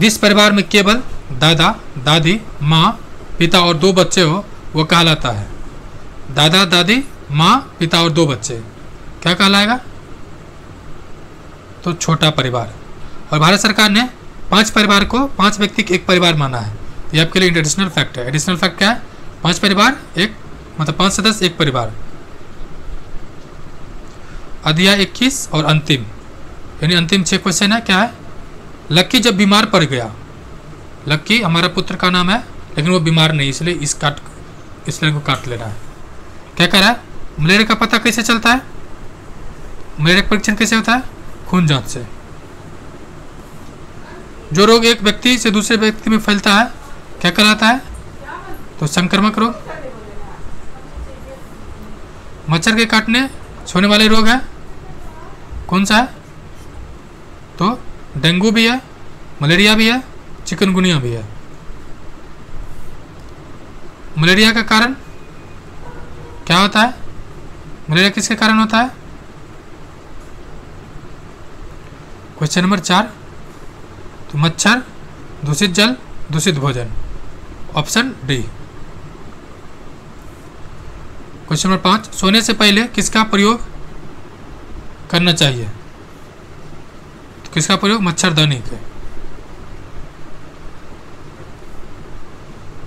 जिस परिवार में केवल दादा दादी माँ पिता और 2 बच्चे हो वो कहलाता है? दादा दादी माँ पिता और 2 बच्चे क्या कहलाएगा? तो छोटा परिवार। और भारत सरकार ने 5 परिवार को 5 व्यक्ति एक परिवार माना है। ये आपके लिए एडिशनल फैक्ट है। एडिशनल फैक्ट क्या है? 5 परिवार एक, मतलब 5 सदस्य एक परिवार। अध्याय 21 और अंतिम, यानी अंतिम 6 क्वेश्चन है। क्या है? लक्की जब बीमार पड़ गया, लक्की हमारा पुत्र का नाम है, लेकिन वो बीमार नहीं, इसलिए इस लाइन को काट लेना है। क्या कह रहा है? मलेरिया का पता कैसे चलता है? मलेरिया का परीक्षण कैसे होता है? खून जांच से। जो रोग एक व्यक्ति से दूसरे व्यक्ति में फैलता है क्या कहलाता है? तो संक्रामक रोग। मच्छर के काटने से होने वाले रोग है कौन सा है? तो डेंगू भी है, मलेरिया भी है, चिकनगुनिया भी है। मलेरिया का कारण क्या होता है? मलेरिया किसके कारण होता है? क्वेश्चन नंबर 4, तो मच्छर, दूषित जल, दूषित भोजन, ऑप्शन डी। क्वेश्चन नंबर 5, सोने से पहले किसका प्रयोग करना चाहिए? तो किसका प्रयोग? मच्छरदानी के।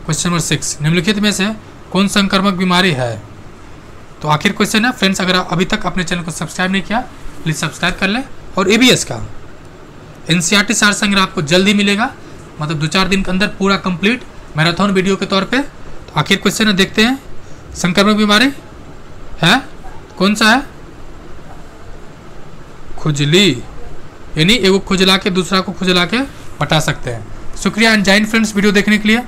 क्वेश्चन नंबर 6, निम्नलिखित में से कौन संक्रामक बीमारी है? तो आखिर क्वेश्चन है फ्रेंड्स, अगर आप अभी तक अपने चैनल को सब्सक्राइब नहीं किया प्लीज सब्सक्राइब कर लें। और एबीएस का एनसीईआरटी सार संग्रह आपको जल्द ही मिलेगा, मतलब 2-4 दिन के अंदर पूरा कंप्लीट मैराथन वीडियो के तौर पे। तो आखिर क्वेश्चन है, देखते हैं। संक्रामक बीमारी है कौन सा है? खुजली, यानी एगो खुजला के दूसरा को खुजला के हटा सकते हैं। शुक्रिया एंड जय हिंद फ्रेंड्स वीडियो देखने के लिए।